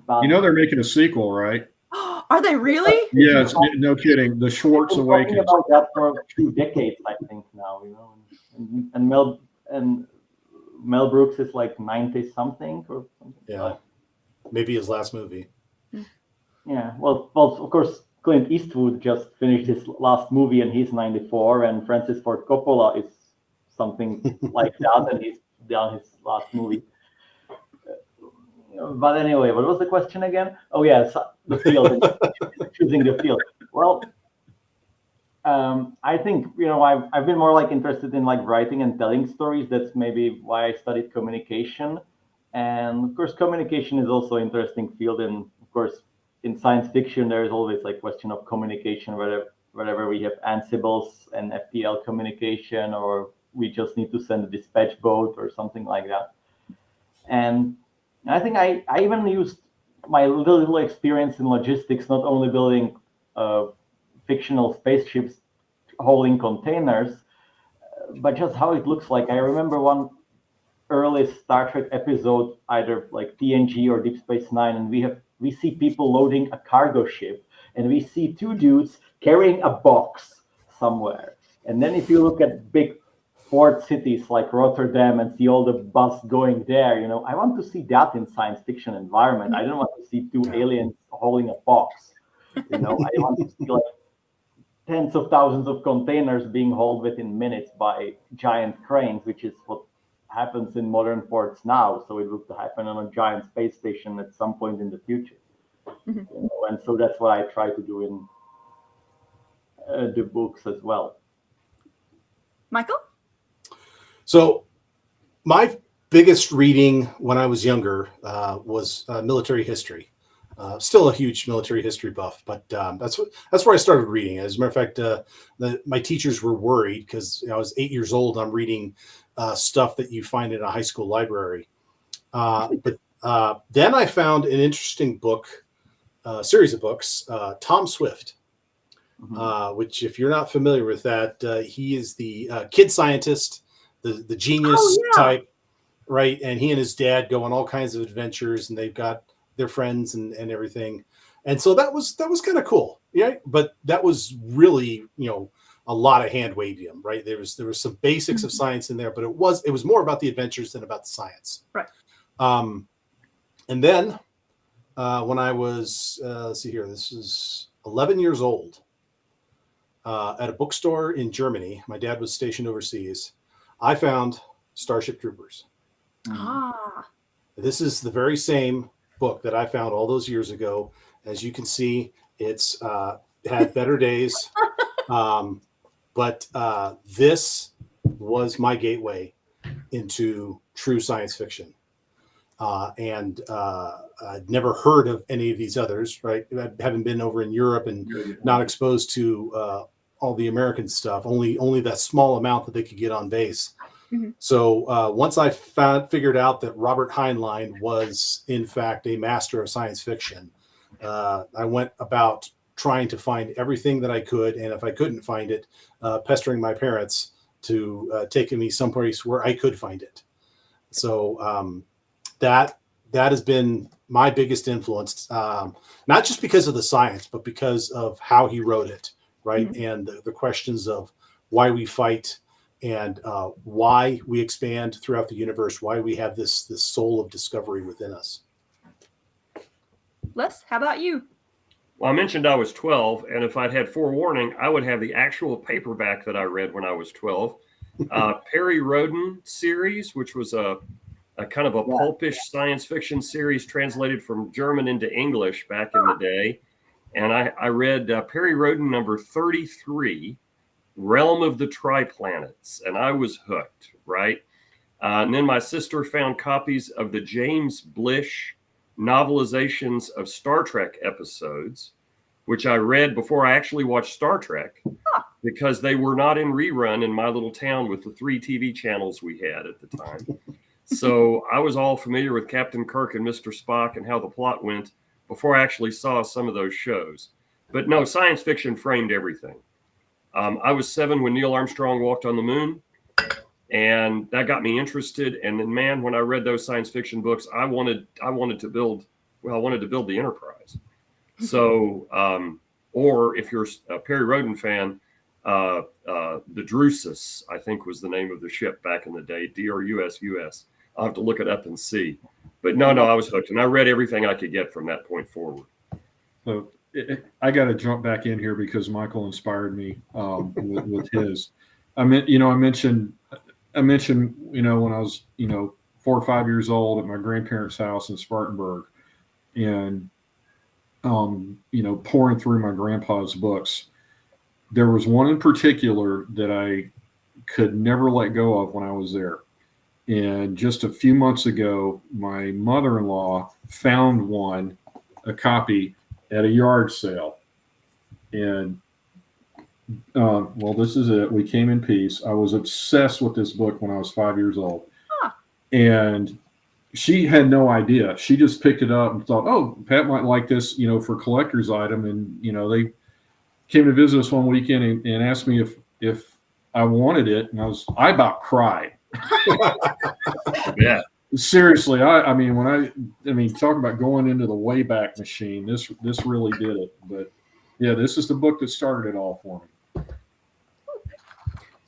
But, they're making a sequel, right? Are they really? Yeah, no kidding. The Schwartz Awakens. Talking about that for 2 decades, I think now. And Mel Brooks is like 90 something or something. Yeah, maybe his last movie. Yeah, well, of course, Clint Eastwood just finished his last movie and he's 94, and Francis Ford Coppola is something like that, and he's done his last movie. But anyway, what was the question again? Oh yes, the field, choosing the field. Well, I think I've been more interested in writing and telling stories. That's maybe why I studied communication, and of course, communication is also an interesting field. And of course, in science fiction, there is always question of communication, whether we have Ansibles and FTL communication, or we just need to send a dispatch boat or something like that. And I think I even used my little experience in logistics, not only building fictional spaceships holding containers, but just how it looks like. I remember one early Star Trek episode, either TNG or Deep Space Nine, and we see people loading a cargo ship, and we see 2 dudes carrying a box somewhere. And then if you look at big port cities like Rotterdam and see all the bus going there, I want to see that in science fiction environment. I don't want to see 2 aliens holding a box. I want to see tens of thousands of containers being hauled within minutes by giant cranes, which is what happens in modern ports now. So it would happen on a giant space station at some point in the future. Mhm. You know? And so that's what I try to do in the books as well. Michael? So my biggest reading when I was younger was military history. Still a huge military history buff, but that's where I started reading. As a matter of fact, my teachers were worried because I was 8 years old. I'm reading stuff that you find in a high school library. But then I found an interesting book, series of books, Tom Swift, which, if you're not familiar with that, he is the kid scientist, the genius type, right? And he and his dad go on all kinds of adventures, and they've got their friends and everything. And so that was kind of cool. Yeah. But that was really, a lot of hand waving, right? There was some basics of science in there, but it was more about the adventures than about the science. Right. And then when I was, let's see here, this is 11 years old, at a bookstore in Germany. My dad was stationed overseas. I found Starship Troopers. Ah. This is the very same book that I found all those years ago. As you can see, it's had better days. But this was my gateway into true science fiction. And I'd never heard of any of these others, right? I haven't been over in Europe and not exposed to all the American stuff, only that small amount that they could get on base. Mm-hmm. So once I figured out that Robert Heinlein was, in fact, a master of science fiction, I went about trying to find everything that I could. And if I couldn't find it, pestering my parents to take me someplace where I could find it. So that has been my biggest influence, not just because of the science, but because of how he wrote it, right? Mm-hmm. And the questions of why we fight and why we expand throughout the universe, why we have this soul of discovery within us. Les, how about you? Well, I mentioned I was 12, and if I'd had forewarning, I would have the actual paperback that I read when I was 12. Perry Rhodan series, which was a kind of a pulpish science fiction series translated from German into English back in the day. And I read Perry Rhodan number 33, Realm of the Triplanets, and I was hooked, right? And then my sister found copies of the James Blish novelizations of Star Trek episodes, which I read before I actually watched Star Trek, because they were not in rerun in my little town with the 3 TV channels we had at the time. So I was all familiar with Captain Kirk and Mr. Spock and how the plot went before I actually saw some of those shows. But no, science fiction framed everything. I was 7 when Neil Armstrong walked on the moon, and that got me interested. And then, man, when I read those science fiction books, I wanted to build the Enterprise. So, or if you're a Perry Rhodan fan, the Drusus, I think, was the name of the ship back in the day, DRUSUS. I'll have to look it up and see. But no, I was hooked, and I read everything I could get from that point forward. So I got to jump back in here because Michael inspired me with his. I mentioned when I was 4 or 5 years old at my grandparents' house in Spartanburg, and pouring through my grandpa's books. There was one in particular that I could never let go of when I was there. And just a few months ago, my mother-in-law found a copy at a yard sale. And, this is it. We came in peace. I was obsessed with this book when I was 5 years old. Huh. And she had no idea. She just picked it up and thought, oh, Pat might like this, for collector's item. And, they came to visit us one weekend and asked me if I wanted it. And I about cried. Yeah. Seriously. I mean, talk about going into the Wayback Machine. This really did it. But yeah, this is the book that started it all for me.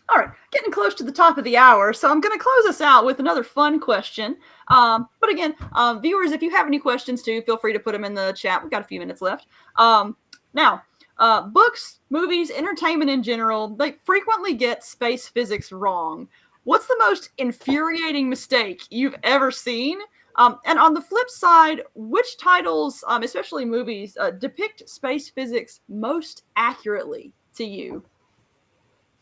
All right, getting close to the top of the hour, so I'm going to close us out with another fun question. But again, viewers, if you have any questions too, feel free to put them in the chat. We've got a few minutes left. Now, books, movies, entertainment in general, they frequently get space physics wrong. what's the most infuriating mistake you've ever seen? And on the flip side, which titles, especially movies, depict space physics most accurately to you?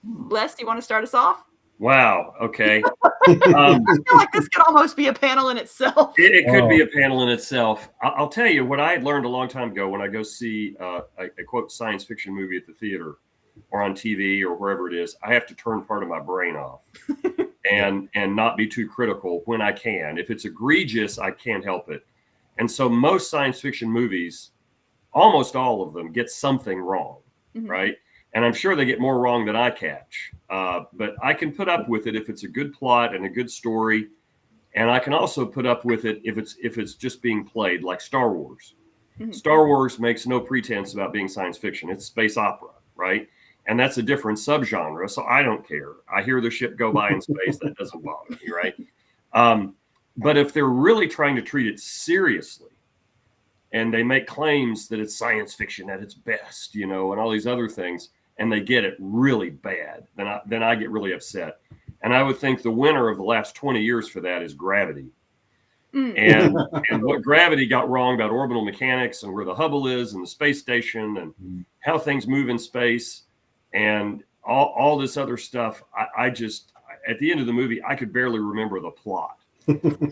Les, do you want to start us off? Wow. Okay. I feel like this could almost be a panel in itself. It could be a panel in itself. I'll tell you what I had learned a long time ago when I go see a quote science fiction movie at the theater or on TV or wherever it is. I have to turn part of my brain off and not be too critical when I can. If it's egregious, I can't help it. And so most science fiction movies, almost all of them, get something wrong, right? And I'm sure they get more wrong than I catch. But I can put up with it if it's a good plot and a good story. And I can also put up with it if it's just being played, like Star Wars. Star Wars makes no pretense about being science fiction. It's space opera, right? And that's a different subgenre, so I don't care. I hear the ship go by in space. That doesn't bother me, right? But if they're really trying to treat it seriously, and they make claims that it's science fiction at its best, and all these other things, and they get it really bad, then I get really upset. And I would think the winner of the last 20 years for that is Gravity. And what Gravity got wrong about orbital mechanics and where the Hubble is and the space station and how things move in space and all this other stuff, I just, at the end of the movie, I could barely remember the plot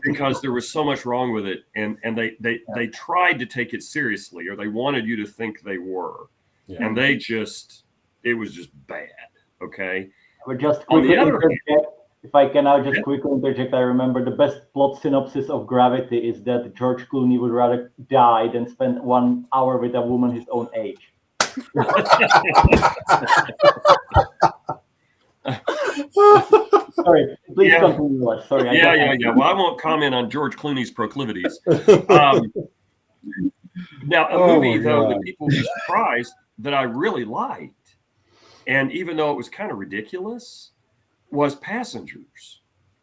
because there was so much wrong with it. And they tried to take it seriously, or they wanted you to think they were. Yeah. And it was just bad. Okay. But just quickly interject, if I can now just quickly interject, I remember the best plot synopsis of Gravity is that George Clooney would rather die than spend 1 hour with a woman his own age. Sorry, please continue. Sorry. Yeah. Well, I won't comment on George Clooney's proclivities. Now, a movie, though, that people were surprised that I really liked, and even though it was kind of ridiculous, was Passengers,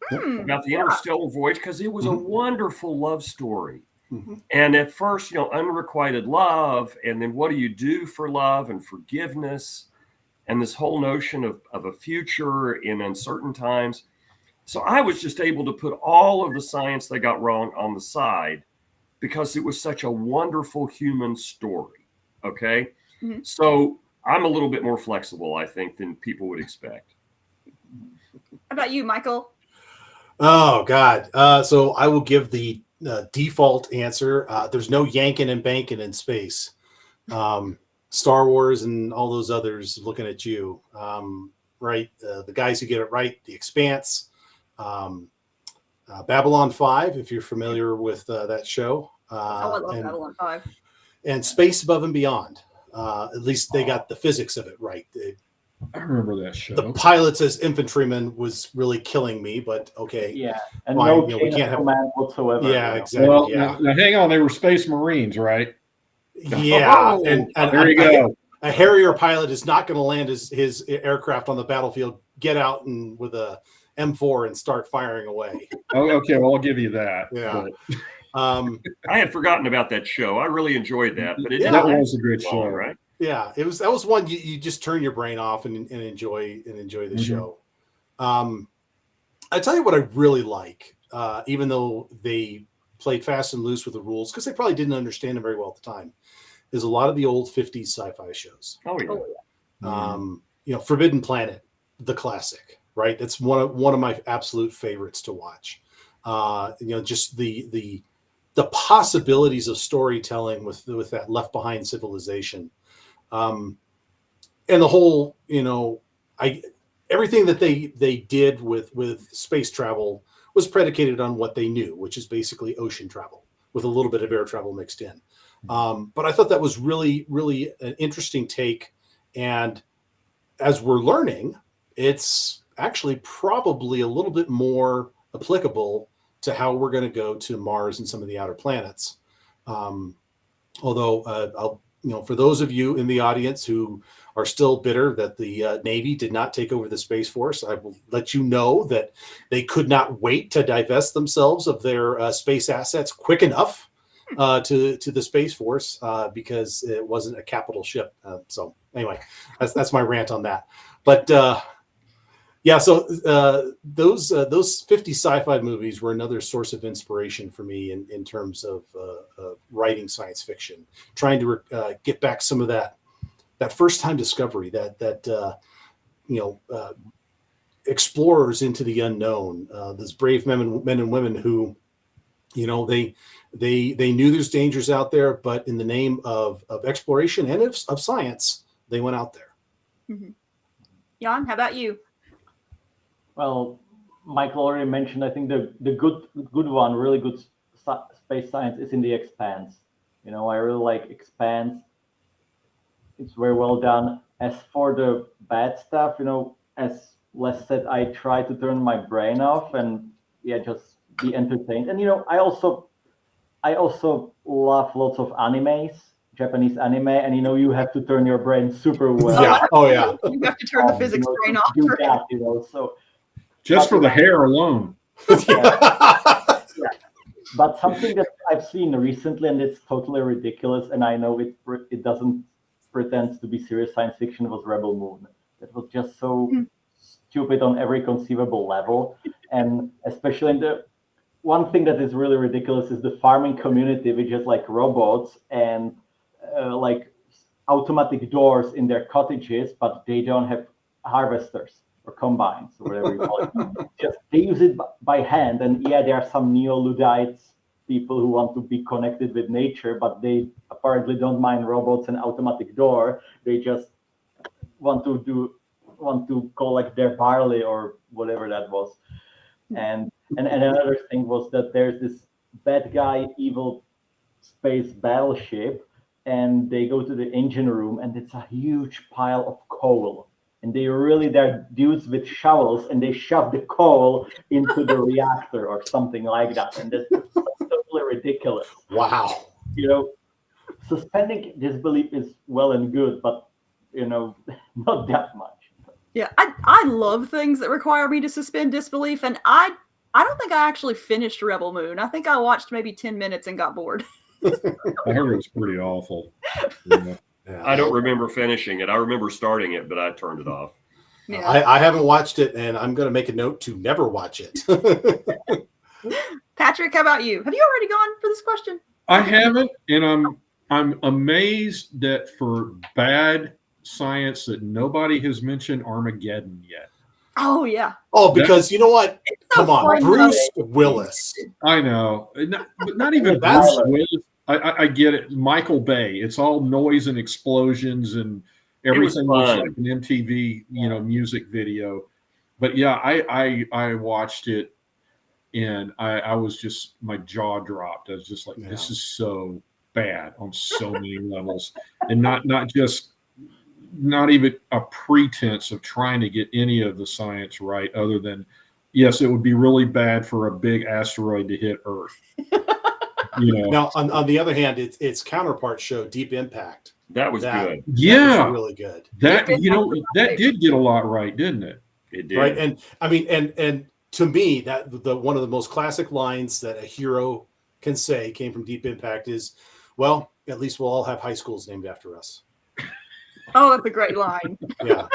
about the interstellar voyage, because it was a wonderful love story. And at first, unrequited love, and then what do you do for love and forgiveness, and this whole notion of a future in uncertain times. So I was just able to put all of the science they got wrong on the side because it was such a wonderful human story. Okay. So I'm a little bit more flexible, I think, than people would expect. How about you, Michael? Oh, God. So I will give the default answer. There's no yanking and banking in space. Star Wars and all those others looking at you. Right. The guys who get it right, The Expanse, Babylon 5, if you're familiar with that show. I love Babylon 5. And Space Above and Beyond. At least they got the physics of it right. I remember that show. The pilots as infantrymen was really killing me, but okay. Yeah, and fine. no chain of command whatsoever. Yeah, exactly. Well, now hang on. They were Space Marines, right? Yeah, and there you go. A Harrier pilot is not going to land his aircraft on the battlefield, get out and with a M4 and start firing away. Oh, okay, well, I'll give you that. Yeah. I had forgotten about that show. I really enjoyed that, but that was a good show, right? Yeah, that was one you just turn your brain off and enjoy the show. I tell you what I really like, even though they played fast and loose with the rules because they probably didn't understand them very well at the time, is a lot of the old 50s sci-fi shows. Oh yeah. Forbidden Planet, the classic, right? That's one of my absolute favorites to watch. Just the possibilities of storytelling with that left behind civilization. And the whole, everything that they did with space travel was predicated on what they knew, which is basically ocean travel with a little bit of air travel mixed in. But I thought that was really, really an interesting take. And as we're learning, it's actually probably a little bit more applicable to how we're going to go to Mars and some of the outer planets. Although for those of you in the audience who are still bitter that the Navy did not take over the Space Force, I will let you know that they could not wait to divest themselves of their space assets quick enough to the Space Force because it wasn't a capital ship. So anyway, that's my rant on that. But Yeah, so those 50 sci-fi movies were another source of inspiration for me in terms of writing science fiction, trying to get back some of that first time discovery, that explorers into the unknown, those brave men and women who, they knew there's dangers out there, but in the name of exploration and of science, they went out there. Mm-hmm. Jan, how about you? Well, Michael already mentioned, I think the good one, really good space science is in The Expanse. I really like Expanse. It's very well done. As for the bad stuff, as Les said, I try to turn my brain off and just be entertained. And I also love lots of animes, Japanese anime, and you have to turn your brain super well. Yeah. Oh yeah. You have to turn the physics brain off. Do that, so just for the hair alone. Yeah. But something that I've seen recently, and it's totally ridiculous, and I know it doesn't pretend to be serious science fiction, was Rebel Moon. It was just so stupid on every conceivable level, and especially in the one thing that is really ridiculous is the farming community, which is like robots and like automatic doors in their cottages, but they don't have harvesters or combines or whatever you call it. Just they use it by hand, and there are some neo-Luddites people who want to be connected with nature, but they apparently don't mind robots and automatic door. They just want to collect their barley or whatever that was. And another thing was that there's this bad guy, evil space battleship, and they go to the engine room, and it's a huge pile of coal. And they're dudes with shovels, and they shove the coal into the reactor or something like that. And that's totally ridiculous. Wow. Suspending disbelief is well and good, but not that much. Yeah, I love things that require me to suspend disbelief, and I don't think I actually finished Rebel Moon. I think I watched maybe 10 minutes and got bored. I heard it was pretty awful. Yeah. I don't remember finishing it. I remember starting it, but I turned it off. Yeah. I haven't watched it, and I'm going to make a note to never watch it. Patrick, how about you? Have you already gone for this question? I haven't, and I'm amazed that for bad science that nobody has mentioned Armageddon yet. Oh yeah. Oh, because you know what? So Come on, Bruce Willis. I know, but not even Bruce Willis. I get it. Michael Bay. It's all noise and explosions and everything looks like an MTV, music video. But yeah, I watched it, and I was just, my jaw dropped. I was just like, this is so bad on so many levels, and not even a pretense of trying to get any of the science right, other than, yes, it would be really bad for a big asteroid to hit Earth. Now, on the other hand, its counterpart show, Deep Impact. That was good. Yeah, that was really good. That that did get a lot right, didn't it? It did. Right, and I mean, and to me, that one of the most classic lines that a hero can say came from Deep Impact is, "Well, at least we'll all have high schools named after us." Oh, that's a great line. Yeah.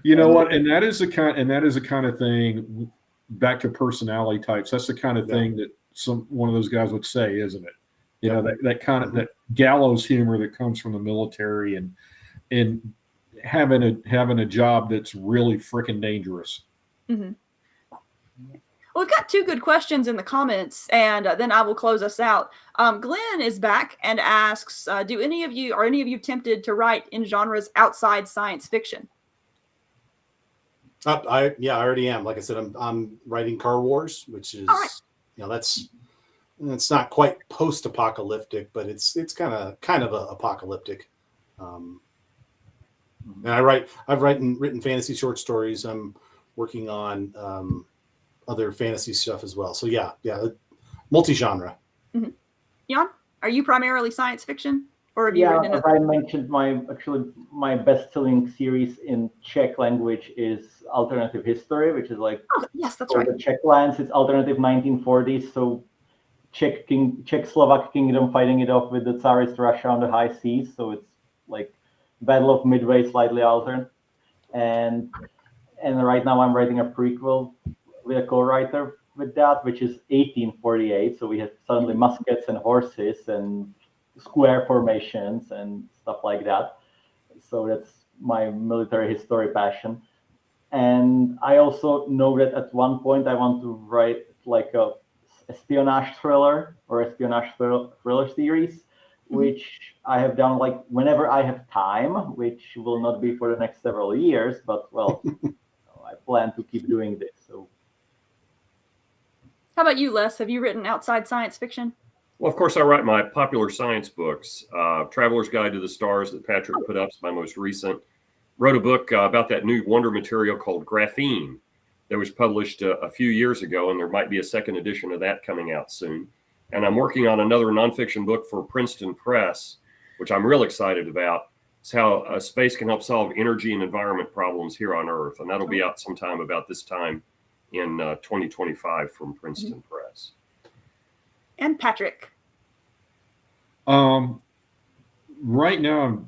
You know what? And that is the kind of thing, back to personality types. That's the kind of thing that one of those guys would say, isn't it? That kind of that gallows humor that comes from the military and having a job that's really freaking dangerous. Mm-hmm. Well, we've got two good questions in the comments, and then I will close us out. Glenn is back and asks, are any of you tempted to write in genres outside science fiction? I already am. Like I said, I'm writing Car Wars, which is, that's not quite post-apocalyptic, but it's kind of a apocalyptic. And I've written fantasy short stories. I'm working on other fantasy stuff as well. So yeah, multi-genre. Mm-hmm. Jan, are you primarily science fiction, or have you written? As I mentioned, my best-selling series in Czech language is Alternative History, which is like yes, that's right. The Czech lands. It's alternative 1940s, so Czech-Slovak kingdom fighting it off with the Tsarist Russia on the high seas. So it's like Battle of Midway, slightly altered, and and right now I'm writing a prequel with a co-writer with that, which is 1848. So we have suddenly muskets and horses and square formations and stuff like that. So that's my military history passion. And I also know that at one point I want to write like a espionage thriller or espionage thriller series, which I have done like whenever I have time, which will not be for the next several years, but well, I plan to keep doing this. So, How about you, Les? Have you written outside science fiction? Well, of course, I write my popular science books. Traveler's Guide to the Stars that Patrick put up is my most recent. Wrote a book about that new wonder material called graphene that was published a few years ago, and there might be a second edition of that coming out soon. And I'm working on another nonfiction book for Princeton Press, which I'm real excited about. It's how space can help solve energy and environment problems here on Earth. And that'll be out sometime about this time in 2025 from Princeton Press. And Patrick. Right now,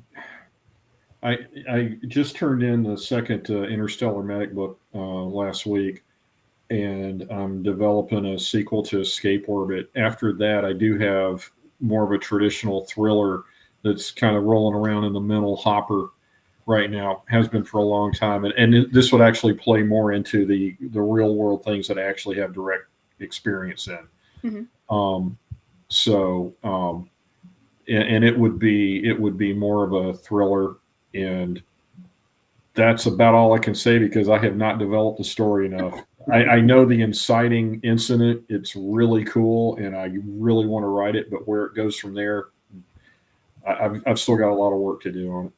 I just turned in the second Interstellar Medic book last week, and I'm developing a sequel to Escape Orbit. After that, I do have more of a traditional thriller that's kind of rolling around in the mental hopper right now, has been for a long time. And this would actually play more into the real world things that I actually have direct experience in. And it would be more of a thriller, and that's about all I can say because I have not developed the story enough. I know the inciting incident. It's really cool, and I really want to write it, but where it goes from there, I've still got a lot of work to do on it.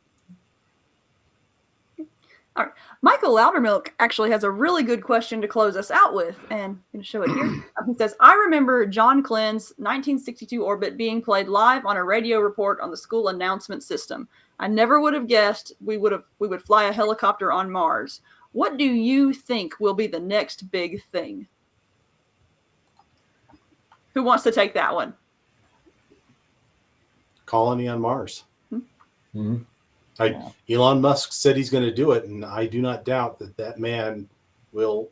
All right. Michael Loudermilk actually has a really good question to close us out with, and I'm going to show it here. He says, I remember John Clynn's 1962 orbit being played live on a radio report on the school announcement system. I never would have guessed we would fly a helicopter on Mars. What do you think will be the next big thing? Who wants to take that one? Colony on Mars. Mm-hmm. Elon Musk said he's going to do it, and I do not doubt that man will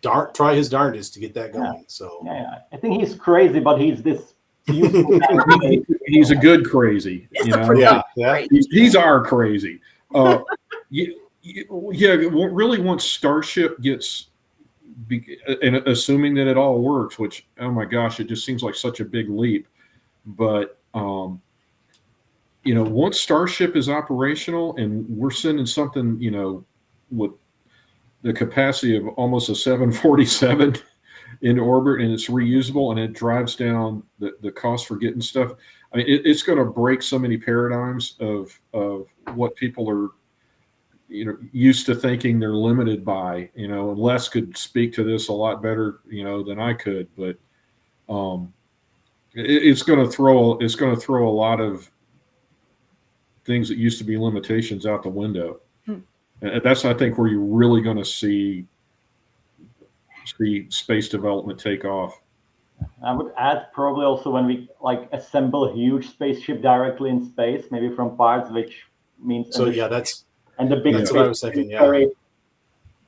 try his darndest to get that going. So yeah, I think he's crazy, but he's this. He's a good crazy. He's our crazy. Really, once Starship gets, and assuming that it all works, which oh my gosh, it just seems like such a big leap, but. Once Starship is operational and we're sending something, with the capacity of almost a 747 into orbit, and it's reusable and it drives down the cost for getting stuff. I mean, it's going to break so many paradigms of what people are, used to thinking they're limited by, and Les could speak to this a lot better, than I could, but it's going to throw a lot of things that used to be limitations out the window. And that's, I think, where you're really going to see space development take off. I would add probably also when we assemble a huge spaceship directly in space, maybe from parts, which means what I was thinking.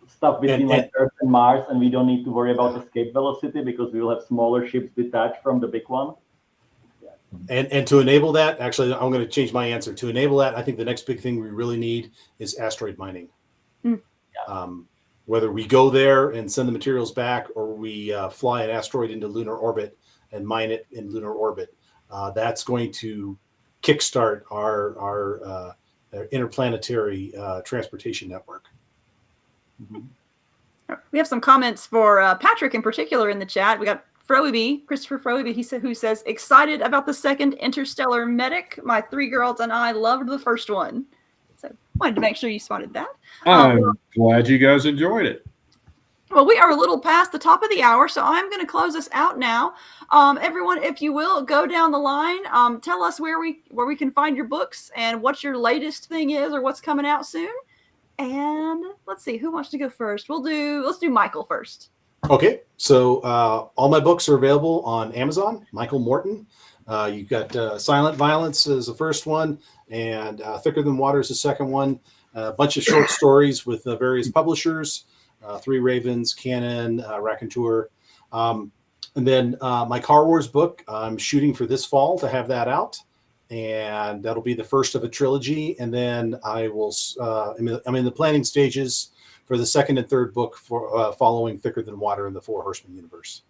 Stuff between Earth and Mars, and we don't need to worry about escape velocity because we will have smaller ships detached from the big one. And to enable that, actually, I'm going to change my answer. To enable that, I think the next big thing we really need is asteroid mining. Whether we go there and send the materials back, or we fly an asteroid into lunar orbit and mine it in lunar orbit, that's going to kickstart our interplanetary transportation network. We have some comments for Patrick in particular in the chat. We got Christopher Froeby, who says, excited about the second Interstellar Medic. My 3 girls and I loved the first one. So wanted to make sure you spotted that. I'm glad you guys enjoyed it. Well, we are a little past the top of the hour, so I'm going to close us out now. Everyone, if you will, go down the line. Tell us where we can find your books and what your latest thing is or what's coming out soon. And let's see, who wants to go first? Let's do Michael first. Okay, so all my books are available on Amazon. Michael Morton. You've got Silent Violence as the first one, and Thicker Than Water is the second one. A bunch of short stories with various publishers. Three Ravens, Cannon, Raconteur. And then my Car Wars book, I'm shooting for this fall to have that out. And that'll be the first of a trilogy. And then I will, I'm in the planning stages for the second and third book for following Thicker Than Water in the Four Horsemen universe.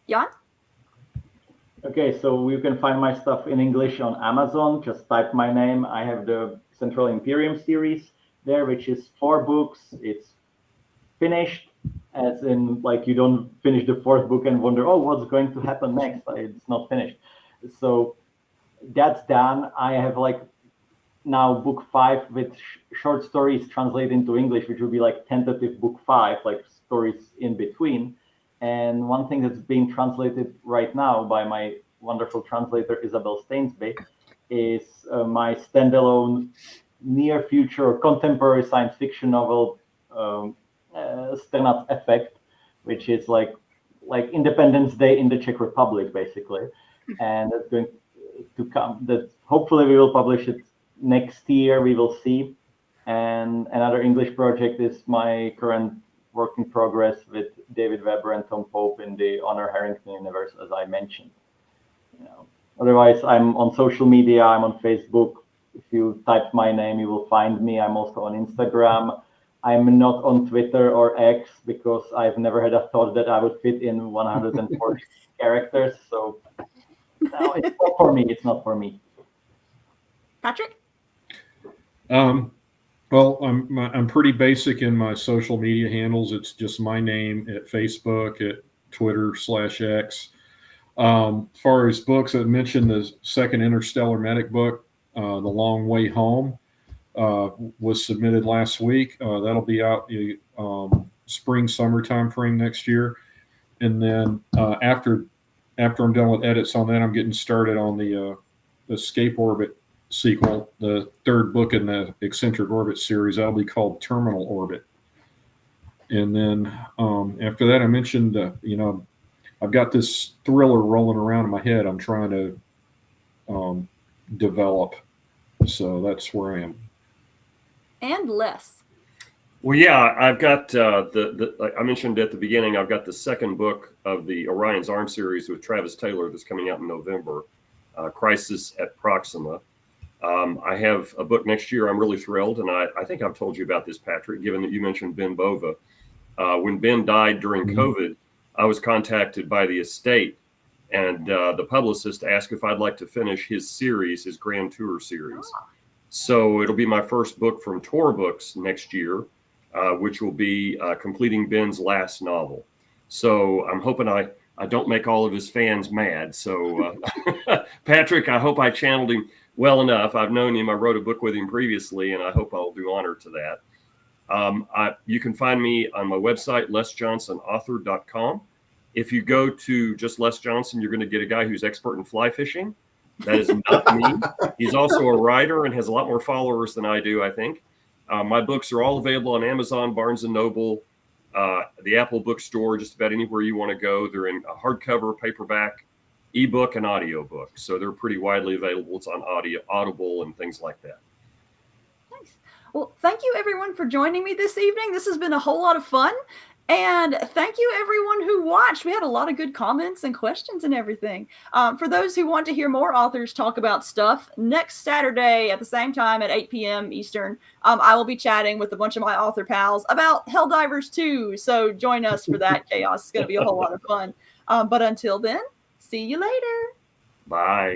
Jan? Okay, so you can find my stuff in English on Amazon. Just type my name. I have the Central Imperium series there, which is 4 books. It's finished, as in like you don't finish the 4th book and wonder, oh, what's going to happen next? It's not finished. So that's done. I have like now book 5 with short stories translated into English, which will be like tentative book 5, like stories in between. And one thing that's being translated right now by my wonderful translator, Isabel Stainsby, is my standalone near future or contemporary science fiction novel, Sternat Effect, which is like Independence Day in the Czech Republic, basically. And that's going to come. That hopefully we will publish it next year. We will see. And another English project is my current work in progress with David Weber and Tom Pope in the Honor Harrington universe, as I mentioned. Otherwise, I'm on social media. I'm on Facebook. If you type my name, you will find me. I'm also on Instagram. I'm not on Twitter or X because I've never had a thought that I would fit in 140 characters. So no, it's not for me. It's not for me. Patrick? Well, I'm pretty basic in my social media handles. It's just my name at Facebook, at Twitter/X. As far as books, I mentioned the second Interstellar Medic book, The Long Way Home, was submitted last week. That'll be out the spring, summer time frame next year. And then after I'm done with edits on that, I'm getting started on the Escape Orbit sequel, the 3rd book in the Eccentric Orbit series. That'll be called Terminal Orbit. And then after that, I mentioned, I've got this thriller rolling around in my head I'm trying to develop. So that's where I am. And Les. Well, yeah, I've got like I mentioned at the beginning, I've got the 2nd book of the Orion's Arm series with Travis Taylor that's coming out in November, Crisis at Proxima. I have a book next year. I'm really thrilled, and I think I've told you about this, Patrick, given that you mentioned Ben Bova. When Ben died during COVID, I was contacted by the estate and the publicist asked if I'd like to finish his series, his Grand Tour series. So it'll be my first book from Tor Books next year, which will be completing Ben's last novel. So I'm hoping I don't make all of his fans mad. So Patrick, I hope I channeled him well enough. I've known him. I wrote a book with him previously, and I hope I'll do honor to that. You can find me on my website, lesjohnsonauthor.com. If you go to just Les Johnson, you're going to get a guy who's expert in fly fishing. That is not me. He's also a writer and has a lot more followers than I do, I think. My books are all available on Amazon, Barnes & Noble, the Apple Bookstore, just about anywhere you want to go. They're in hardcover, paperback, ebook, and audiobook. So they're pretty widely available. It's on Audible and things like that. Nice. Well, thank you everyone for joining me this evening. This has been a whole lot of fun. And thank you everyone who watched. We had a lot of good comments and questions and everything. For those who want to hear more authors talk about stuff, next Saturday at the same time at 8 p.m. Eastern, I will be chatting with a bunch of my author pals about Helldivers 2. So join us for that chaos. It's going to be a whole lot of fun. But until then, see you later. Bye.